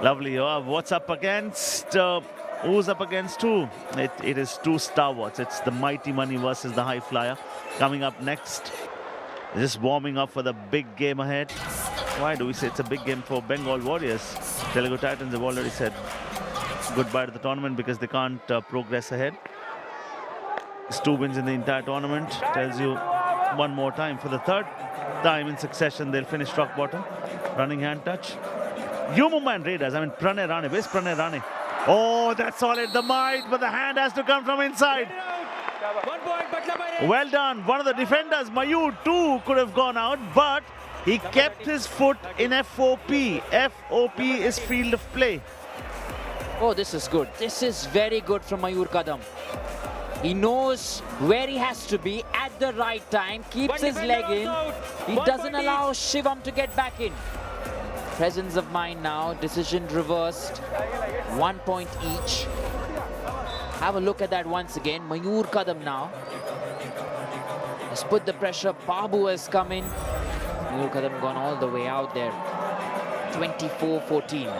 Lovely. What's up against? Who's up against who? It is 2 stalwarts. It's the Mighty Money versus the High Flyer. Coming up next. Just warming up for the big game ahead. Why do we say it's a big game for Bengal Warriors? Telugu Titans have already said goodbye to the tournament because they can't progress ahead. It's 2 wins in the entire tournament. Tells you one more time. For the 3rd time in succession, they'll finish rock bottom. Running hand touch. U Mumba and Raiders. I mean, Pranay Rane. Where's Pranay Rane? Oh, that's solid. The might, but the hand has to come from inside. 1 point, Patna Pirates. Well done. One of the defenders, Mayur, too, could have gone out, but he kept his foot in FOP. FOP is field of play. Oh, this is good. This is very good from Mayur Kadam. He knows where he has to be at the right time, keeps his leg in. He doesn't allow Shivam to get back in. Presence of mind now, decision reversed. 1 point each. Have a look at that once again. Mayur Kadam now. Let's put the pressure. Babu has come in. Mayur Kadam gone all the way out there. 24-14.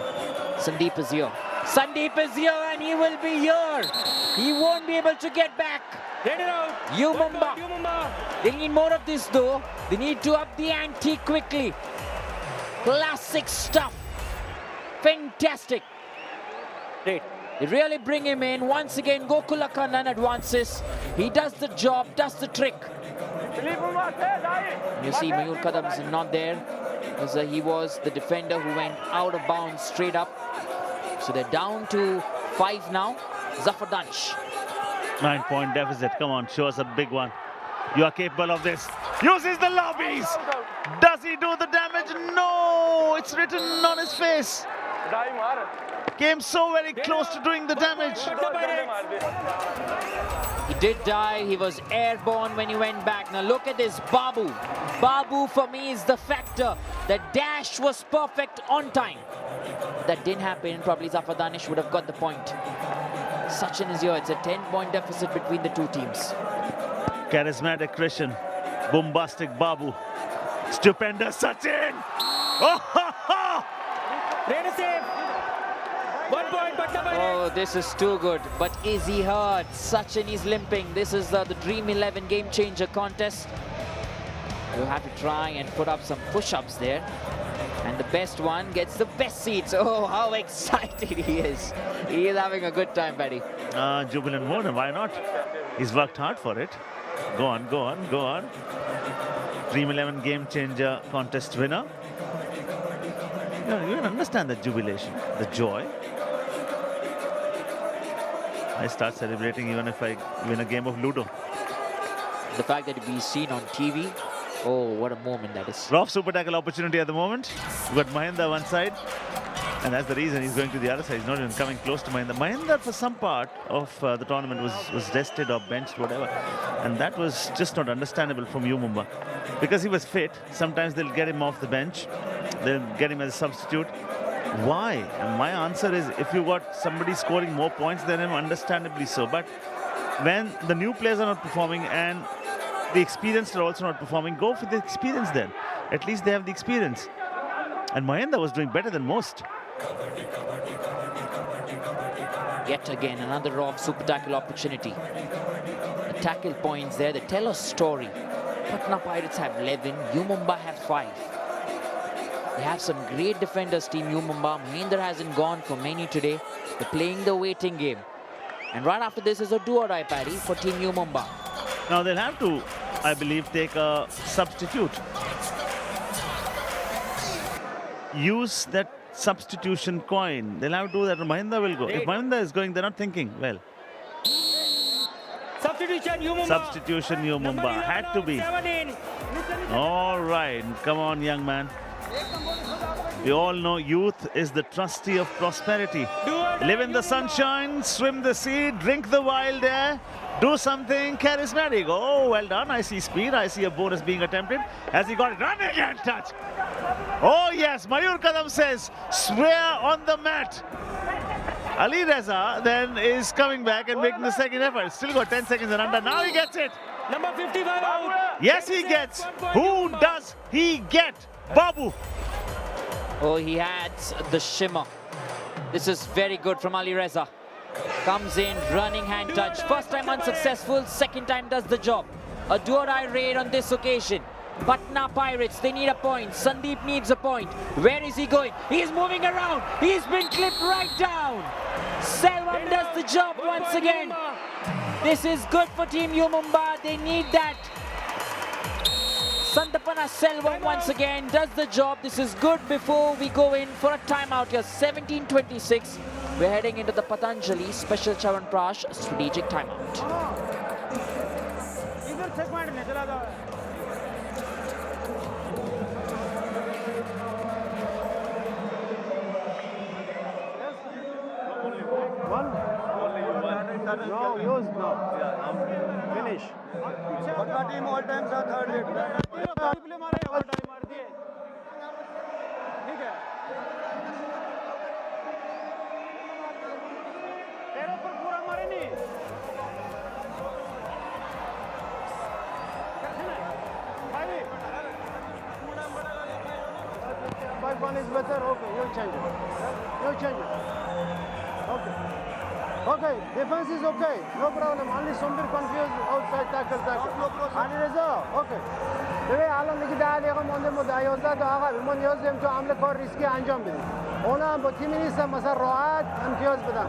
Sandeep is here. Sandeep is here and he will be here. He won't be able to get back. U Mumba. They need more of this though. They need to up the ante quickly. Classic stuff. Fantastic. Great. They really bring him in. Once again, Gokulakanan advances. He does the job, does the trick. You see Mayur Kadam is not there. Because he was the defender who went out of bounds straight up. So they're down to 5 now. Zafar Danish. 9-point deficit. Come on, show us a big one. You are capable of this. Uses the lobbies. Does he do the damage? No, it's written on his face. Came so very close to doing the damage. He did die. He was airborne when he went back. Now look at this Babu. Babu for me is the factor. The dash was perfect on time. That didn't happen. Probably Zafar Danish would have got the point. Sachin is here. It's a 10-point deficit between the two teams. Charismatic Krishan. Bombastic Babu. Stupendous Sachin. Oh, ha, ha. Raider save. 1 point, Patna Pirates. Oh, this is too good. But is he hurt? Sachin is limping. This is the Dream 11 Game Changer contest. You have to try and put up some push-ups there. And the best one gets the best seats. Oh, how excited he is. He is having a good time, buddy. Jubilant mode, why not? He's worked hard for it. Go on, go on, go on. Dream 11 Game Changer contest winner. You can understand the jubilation, the joy. I start celebrating even if I win a game of Ludo. The fact that he's seen on TV, oh, what a moment that is. Rough super tackle opportunity at the moment. We've got Mahendra one side. And that's the reason he's going to the other side. He's not even coming close to Mahendra. Mahendra, for some part of the tournament, was rested or benched, whatever. And that was just not understandable from U Mumba. Because he was fit, sometimes they'll get him off the bench. they'll get him as a substitute. Why? And my answer is, if you got somebody scoring more points than him, understandably so. But when the new players are not performing and the experienced are also not performing, go for the experience then. At least they have the experience. And Mahendra was doing better than most. Yet again, another off super tackle opportunity. The tackle points there, they tell a story. Patna Pirates have 11, U Mumba have 5. They have some great defenders, team U Mumba. Mahendra hasn't gone for many today. They're playing the waiting game. And right after this is a do-or-die, Paddy, for team U Mumba. Now they'll have to, I believe, take a substitute. Use that substitution coin. They'll have to do that. Mahendra will go. If Mahendra is going, they're not thinking, well. Substitution, U Mumba. Substitution, U Mumba. Had to be. All right. Come on, young man. We all know youth is the trustee of prosperity. Live in the sunshine, swim the sea, drink the wild air, do something charismatic. Oh, well done. I see speed. I see a bonus being attempted. Has he got it? Run again, touch. Oh, yes. Mayur Kadam says, swear on the mat. Ali Reza then is coming back and making the second effort. Still got 10 seconds and under. Now he gets it. Number 55 out. Yes, he gets. Who does he get? Babu. Oh, he had the shimmer. This is very good from Ali Reza. Comes in, running hand touch. First time unsuccessful, second time does the job. A do-or-die raid on this occasion. Patna Pirates, they need a point. Sandeep needs a point. Where is he going? He's moving around. He's been clipped right down. Selvam does the job once again. This is good for Team U Mumba. They need that. Santapana Selvam once again does the job. This is good before we go in for a timeout here. 17:26. We're heading into the Patanjali Special Chavanprash strategic timeout. No, use no. Finish. Patna team all times are third rate. One is better. Okay, you change it. You change it. Okay. Okay, defense is okay. No problem. Only Sombir confused outside tackle. Ali Reza, okay. ببین الان دیگه 10 دقیقه مونده ما 11 تا عقب ما نیاز داریم تو عمل کار ریسکی انجام بدیم. اونا هم با تیمی نیستن مثلا راحت امتیاز بدن.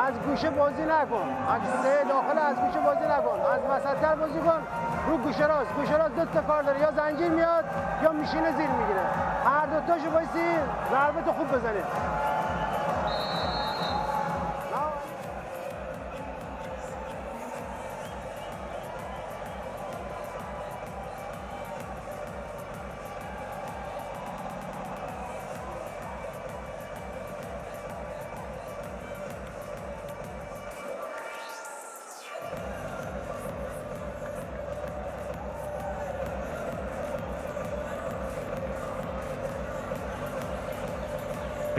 از گوشه بازی نکن. عکسه داخل از گوشه بازی نکن. از وسط‌تر بازی کن. رو گوشه راست. گوشه راست دو تا کار داره. یا زنجیر میاد یا میشینه زیر میگیره. هر دو تاشو وایسی ضربه تو خوب بزنید.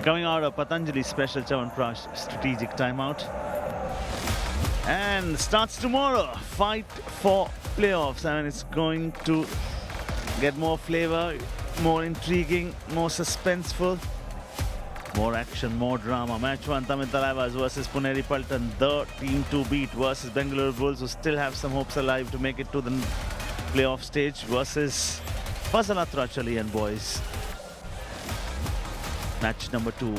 Coming out of Patanjali Special Chavanprash strategic timeout. And starts tomorrow. Fight for playoffs. I mean, it's going to get more flavor, more intriguing, more suspenseful. More action, more drama. Match 1, Tamil Talaivas versus Puneri Paltan, the team to beat, versus Bengaluru Bulls, who still have some hopes alive to make it to the playoff stage, versus Fazalatra Chali and boys. Match number 2.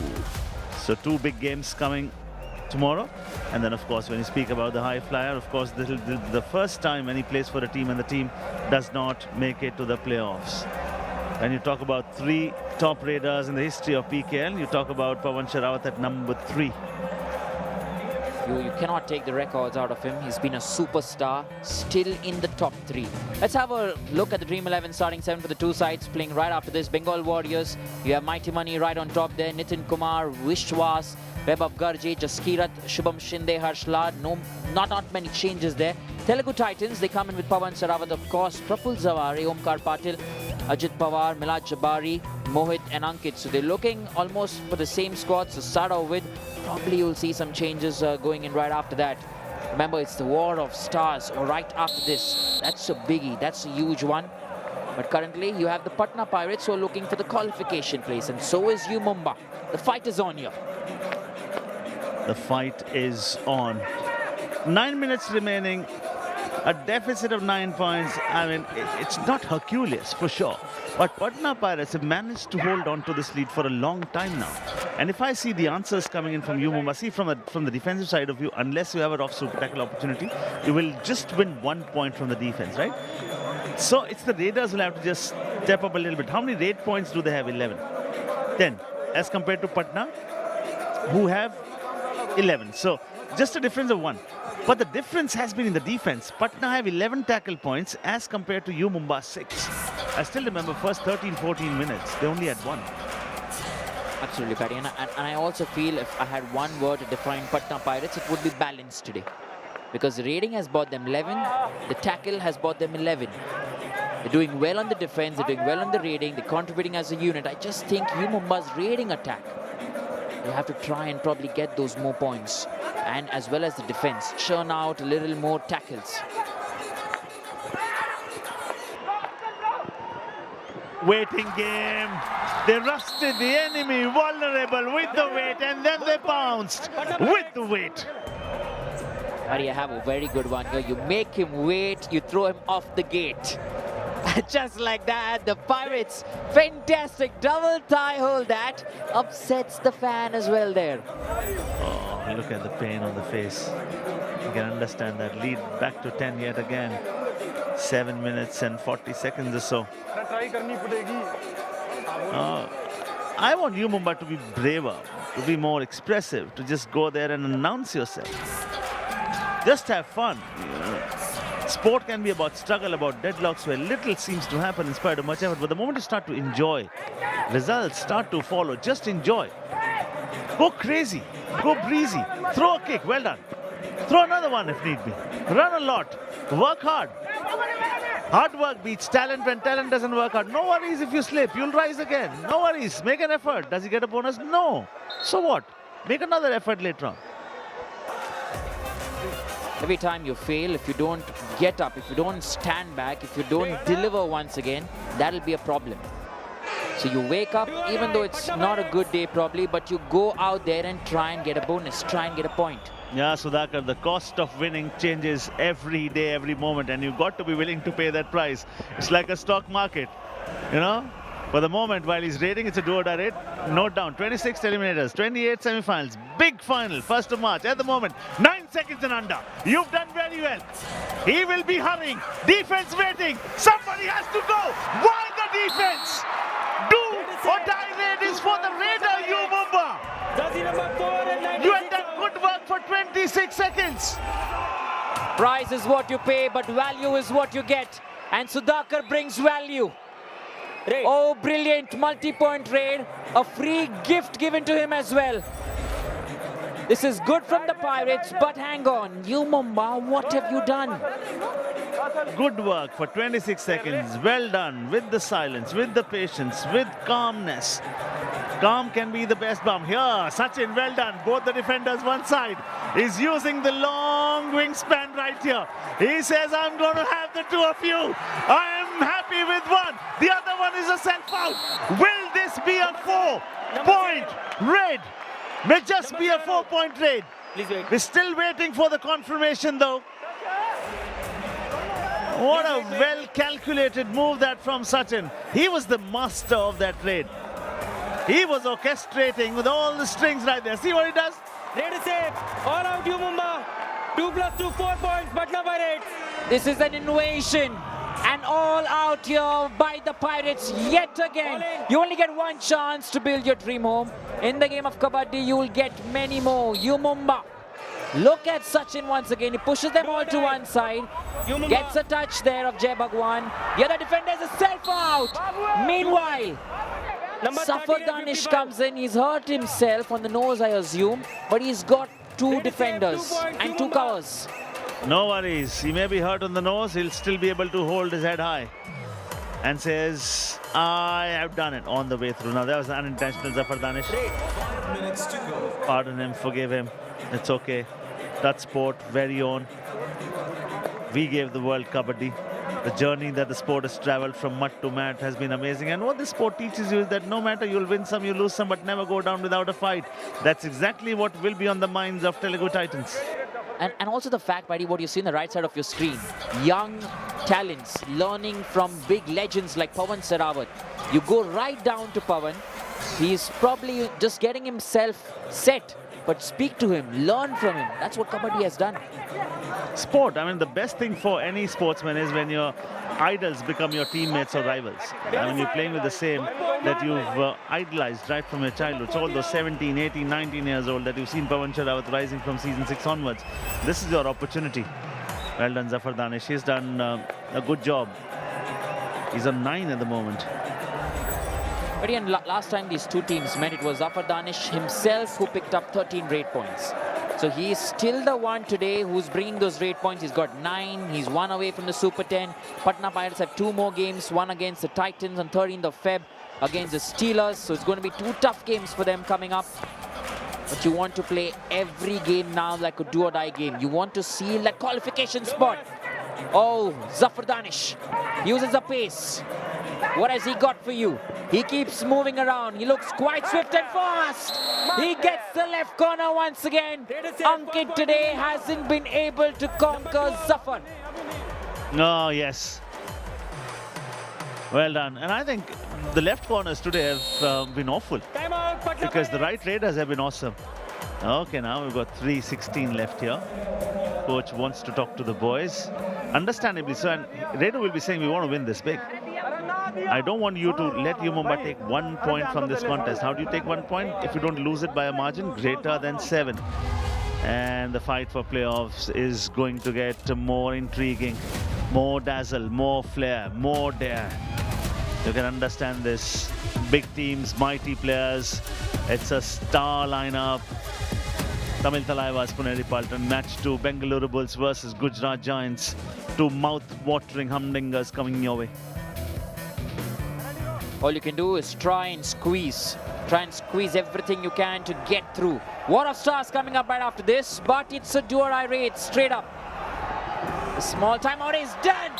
So 2 big games coming tomorrow. And then, of course, when you speak about the high flyer, of course, this will be the first time when he plays for a team and the team does not make it to the playoffs. When you talk about 3 top raiders in the history of PKL, you talk about Pawan Sherawat at number 3. You cannot take the records out of him. He's been a superstar, still in the top 3. Let's have a look at the Dream 11 starting 7 for the two sides. Playing right after this, Bengal Warriors. You have Mighty Money right on top there. Nitin Kumar, Vishwas, Webab Garje, Jaskirat, Shubham Shinde, Harshla. Not many changes there. Telugu Titans, they come in with Pawan Sherawat, of course, Praful Zawari, Omkar Patil, Ajit Pawar, Milad Jabari, Mohit and Ankit. So they're looking almost for the same squads to start off with. Probably you'll see some changes going in right after that. Remember, it's the war of stars or right after this. That's a biggie. That's a huge one. But currently, you have the Patna Pirates who are looking for the qualification place. And so is U Mumba. The fight is on here. The fight is on. 9 minutes remaining. A deficit of 9 points. I mean, it's not Herculeus for sure. But Patna Pirates have managed to hold on to this lead for a long time now. And if I see the answers coming in from U Mumba, see from the defensive side of you, unless you have a rough super tackle opportunity, you will just win 1 point from the defense, right? So it's the Raiders who will have to just step up a little bit. How many raid points do they have? 11. 10. As compared to Patna, who have 11. So just a difference of 1. But the difference has been in the defense. Patna have 11 tackle points as compared to U Mumba 6. I still remember first 13-14 minutes, they only had 1. Absolutely, Paddy. And I also feel if I had one word to define Patna Pirates, it would be balance today. Because the raiding has bought them 11, the tackle has bought them 11. They're doing well on the defense, they're doing well on the raiding, they're contributing as a unit. I just think U Mumba's raiding attack, you have to try and probably get those more points. And as well as the defense, churn out a little more tackles. Waiting game. They rusted the enemy vulnerable with the weight, and then they bounced with the weight. But you have a very good one here. You make him wait, you throw him off the gate. Just like that, the Pirates, fantastic double tie hold that upsets the fan as well there. Oh, look at the pain on the face. You can understand that. Lead back to 10 yet again. 7 minutes and 40 seconds or so. I want U Mumba to be braver, to be more expressive, to just go there and announce yourself. Just have fun. Sport can be about struggle, about deadlocks, where little seems to happen in spite of much effort. But the moment you start to enjoy, results start to follow. Just enjoy. Go crazy. Go breezy. Throw a kick. Well done. Throw another one if need be. Run a lot. Work hard. Hard work beats talent when talent doesn't work hard. No worries if you slip. You'll rise again. No worries. Make an effort. Does he get a bonus? No. So what? Make another effort later on. Every time you fail, if you don't get up, if you don't stand back, if you don't deliver once again, that'll be a problem. So you wake up, even though it's not a good day probably, but you go out there and try and get a bonus, try and get a point. Yeah, Sudhakar, the cost of winning changes every day, every moment, and you've got to be willing to pay that price. It's like a stock market, you know? For the moment, while he's rating, it's a do-or-die rate. Note down, 26 eliminators, 28 semi-finals, big final, 1st of March. At the moment, 9 seconds and under. You've done very well. He will be hurrying. Defense waiting. Somebody has to go. Why the defense? Do-or-die rate is for the Raider, U Mumba. You have done good work for 26 seconds. Price is what you pay, but value is what you get. And Sudhakar brings value. Oh, brilliant multi-point raid. A free gift given to him as well. This is good from the Pirates, but hang on. U Mumba, what have you done? Good work for 26 seconds. Well done with the silence, with the patience, with calmness. Calm can be the best bomb. Here, Sachin, well done. Both the defenders one side. He's using the long wingspan right here. He says, I'm going to have the two of you. I am happy with one. The other one is a self-out. Will this be a 4-point raid? May just be a 4-point raid. We're still waiting for the confirmation though. What a well-calculated move that from Sachin. He was the master of that raid. He was orchestrating with all the strings right there. See what he does? Raid is safe. All out U Mumba. 2 + 2, 4 points. Patna Pirates. This is an invasion. And all out here by the Pirates yet again. You only get one chance to build your dream home. In the game of Kabaddi, you will get many more. U Mumba. Look at Sachin once again. He pushes them all to one side. Gets a touch there of Jai Bhagwan. The other defender is a self-out. Meanwhile, Safar Danish comes in. He's hurt himself on the nose, I assume. But he's got 2 defenders and 2 covers. No worries. He may be hurt on the nose. He'll still be able to hold his head high. and says, I have done it on the way through. Now, that was unintentional, Zafar Danish. Pardon him, forgive him. It's okay. That sport, very own. We gave the world Kabaddi. The journey that the sport has traveled from mud to mat has been amazing. And what this sport teaches you is that no matter you'll win some, you lose some, but never go down without a fight. That's exactly what will be on the minds of Telugu Titans. And also the fact, buddy, what you see on the right side of your screen. Young talents learning from big legends like Pawan Sehrawat. You go right down to Pawan. He's probably just getting himself set. But speak to him, learn from him. That's what Kabaddi has done. Sport, I mean, the best thing for any sportsman is when your idols become your teammates or rivals. I mean, you're playing with the same that you've idolized right from your childhood. So all those 17, 18, 19 years old that you've seen Pawan Sehrawat rising from season 6 onwards. This is your opportunity. Well done, Zafar Danish. He's done a good job. He's on 9 at the moment. But again, last time these two teams met, it was Zafar Danish himself who picked up 13 raid points. So he is still the one today who's bringing those raid points. He's got 9. He's 1 away from the Super 10. Patna Pirates have 2 more games. One against the Titans on 13th of Feb against the Steelers. So it's going to be 2 tough games for them coming up. But you want to play every game now like a do-or-die game. You want to seal that qualification spot. Oh, Zafar Danish uses the pace. What has he got for you? He keeps moving around. He looks quite swift and fast. He gets the left corner once again. Ankit today hasn't been able to conquer Zafar. Oh, yes. Well done. And I think the left corners today have been awful. Because the right raiders have been awesome. Okay, now we've got 3:16 left here. Coach wants to talk to the boys. Understandably so. And Raider will be saying, we want to win this big. I don't want you to let U Mumba take 1 point from this contest. How do you take 1 point? If you don't lose it by a margin greater than 7. And the fight for playoffs is going to get more intriguing, more dazzle, more flair, more dare. You can understand this. Big teams, mighty players. It's a star lineup. Tamil Thalaiva's Puneri Paltan, match 2, Bengaluru Bulls versus Gujarat Giants. 2 mouth-watering humdingers coming your way. All you can do is try and squeeze. Try and squeeze everything you can to get through. War of Stars coming up right after this, but it's a do-or-die raid straight up. The small timeout is done.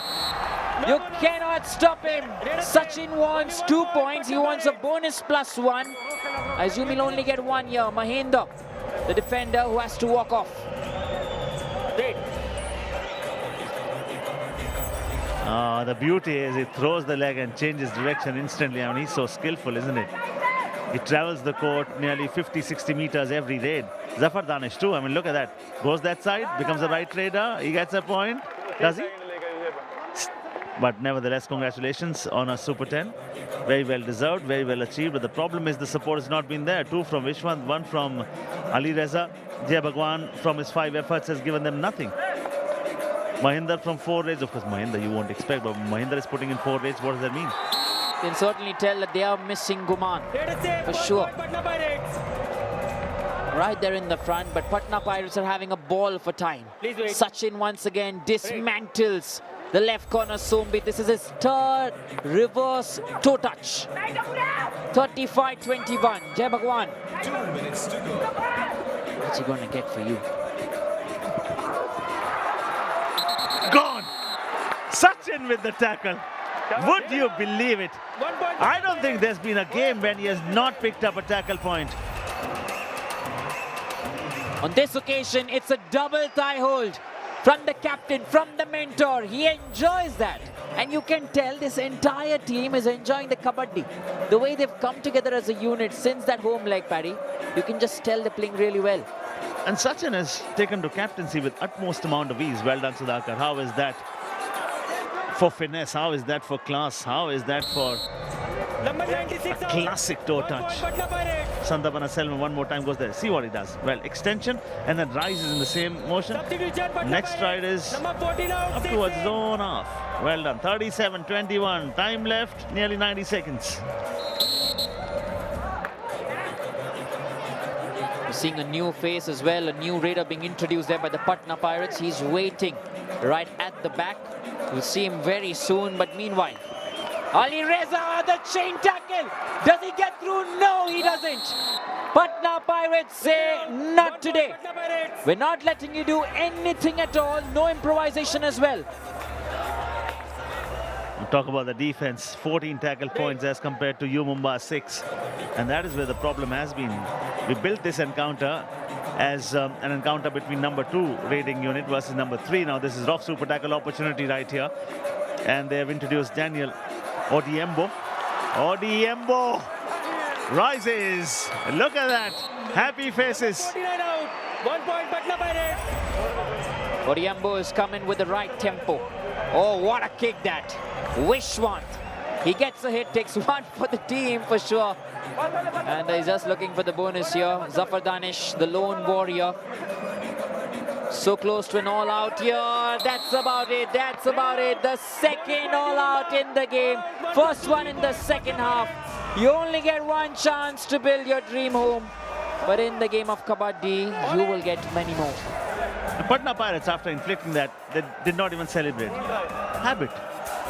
You cannot stop him. Sachin wants 2 points. He wants a bonus +1. I assume he'll only get 1 here. Mahendra, the defender who has to walk off. The beauty is he throws the leg and changes direction instantly. I mean, he's so skillful, isn't it? He travels the court nearly 50-60 meters every raid. Zafar Danish too. I mean, look at that. Goes that side, becomes a right raider. He gets a point. Does he? But nevertheless, congratulations on a Super 10. Very well deserved, very well achieved. But the problem is the support has not been there. 2 from Vishwant, 1 from Ali Reza. Jai Bhagwan from his 5 efforts has given them nothing. Mahinder from 4 raids. Of course, Mahinder you won't expect, but Mahinder is putting in 4 raids. What does that mean? You can certainly tell that they are missing Guman, for sure. Right there in the front, but Patna Pirates are having a ball for time. Sachin once again dismantles the left corner Sombit. This is his 3rd reverse toe touch. 35-21. Jai Bhagwan. 2 minutes to go. What's he going to get for you? Gone! Sachin with the tackle. Would you believe it? I don't think there's been a game when he has not picked up a tackle point. On this occasion, it's a double thigh hold from the captain, from the mentor. He enjoys that. And you can tell this entire team is enjoying the Kabaddi. The way they've come together as a unit since that home leg, Paddy, you can just tell they're playing really well. And Sachin has taken to captaincy with utmost amount of ease. Well done, Sudhakar. How is that for finesse? How is that for class? How is that for a classic toe touch? Sandapana Selvam one more time goes there. See what he does. Well, extension and then rises in the same motion. Next stride is up towards zone half. Well done. 37-21. Time left, nearly 90 seconds. We're seeing a new face as well, a new raider being introduced there by the Patna Pirates. He's waiting right at the back. We'll see him very soon, but meanwhile, Ali Reza, the chain tackle. Does he get through? No, he doesn't. Patna Pirates say, not today. Patna Pirates. We're not letting you do anything at all. No improvisation as well. We'll talk about the defense. 14 tackle points as compared to U Mumba 6. And that is where the problem has been. We built this encounter as an encounter between number 2 rating unit versus number 3. Now this is rough super tackle opportunity right here. And they have introduced Daniel Odiembo. Odiembo rises. Look at that. Happy faces. 49 out. 1 point Patna Pirates. Odiembo is coming with the right tempo. Oh, what a kick that. Wishwant. He gets a hit, takes one for the team for sure. And he's just looking for the bonus here. Zafar Danish, the lone warrior. So close to an all-out here. That's about it. That's about it. The second all-out in the game. First one in the second half. You only get one chance to build your dream home. But in the game of Kabaddi, you will get many more. The Patna Pirates, after inflicting that, they did not even celebrate. Habit.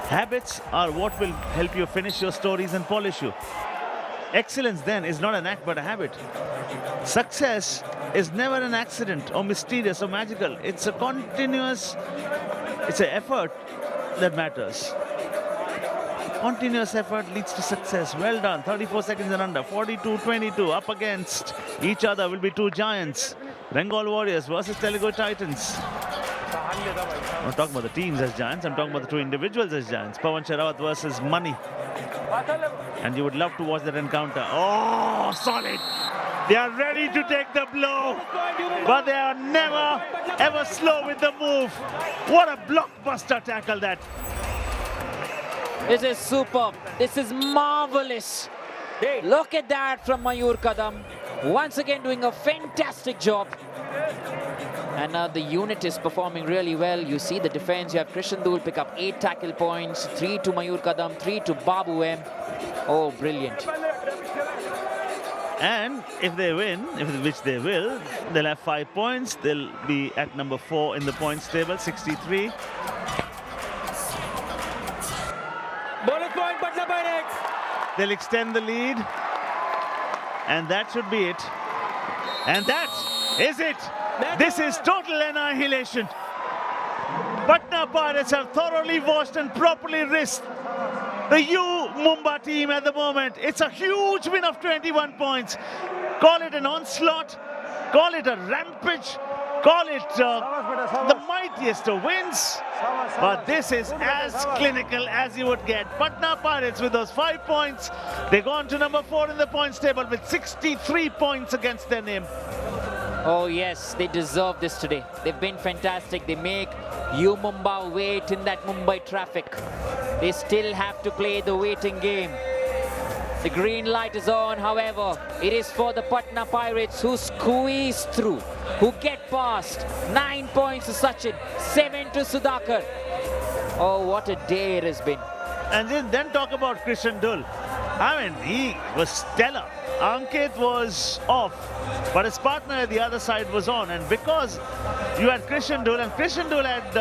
Habits are what will help you finish your stories and polish you. Excellence then is not an act but a habit. Success is never an accident or mysterious or magical. It's a continuous, it's an effort that matters. Continuous effort leads to success. Well done. 34 seconds and under. 42-22 up against each other will be two giants. Bengal Warriors versus Telugu Titans. I'm not talking about the teams as giants. I'm talking about the two individuals as giants. Pawan Sherawat versus Money. And you would love to watch that encounter. Oh, solid. They are ready to take the blow. But they are never, ever slow with the move. What a blockbuster tackle that. This is superb. This is marvelous. Look at that from Mayur Kadam. Once again doing a fantastic job. And now the unit is performing really well. You see the defense. You have Krishan Dul pick up 8 tackle points. 3 to Mayur Kadam, 3 to Babu M. Oh, brilliant. And if they win, which they will, they'll have 5 points. They'll be at number 4 in the points table, 63. Bonus point Patna Pirates. They'll extend the lead. And that should be it. And that is it. This is total annihilation. Patna Pirates have thoroughly washed and properly risked the U Mumba team at the moment. It's a huge win of 21 points. Call it an onslaught, call it a rampage, call it the mightiest of wins. But this is as clinical as you would get. Patna Pirates with those 5 points. They go on to number 4 in the points table with 63 points against their name. Oh yes, they deserve this today. They've been fantastic. They make U Mumba wait in that Mumbai traffic. They still have to play the waiting game. The green light is on, however. It is for the Patna Pirates who squeeze through, who get past. 9 points to Sachin, 7 to Sudhakar. Oh, what a day it has been. And then talk about Krishan Dul. I mean, he was stellar. Ankit was off, but his partner at the other side was on. And because you had Krishan Dul, and Krishan Dul had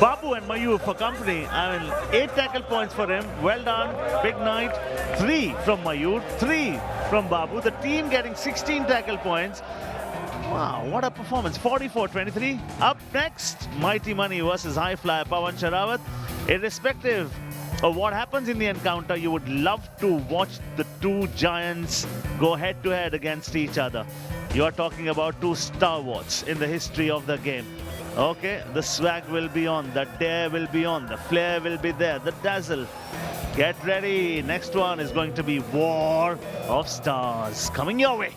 Babu and Mayur for company, I mean, 8 tackle points for him. Well done, big night. 3 from Mayur, 3 from Babu. The team getting 16 tackle points. Wow, what a performance. 44-23. Up next, Mighty Money versus High Flyer Pawan Sherawat. Irrespective of what happens in the encounter, you would love to watch the two giants go head-to-head against each other. You are talking about two stalwarts in the history of the game. Okay, the swag will be on, the dare will be on, the flair will be there, the dazzle. Get ready. Next one is going to be War of Stars. Coming your way.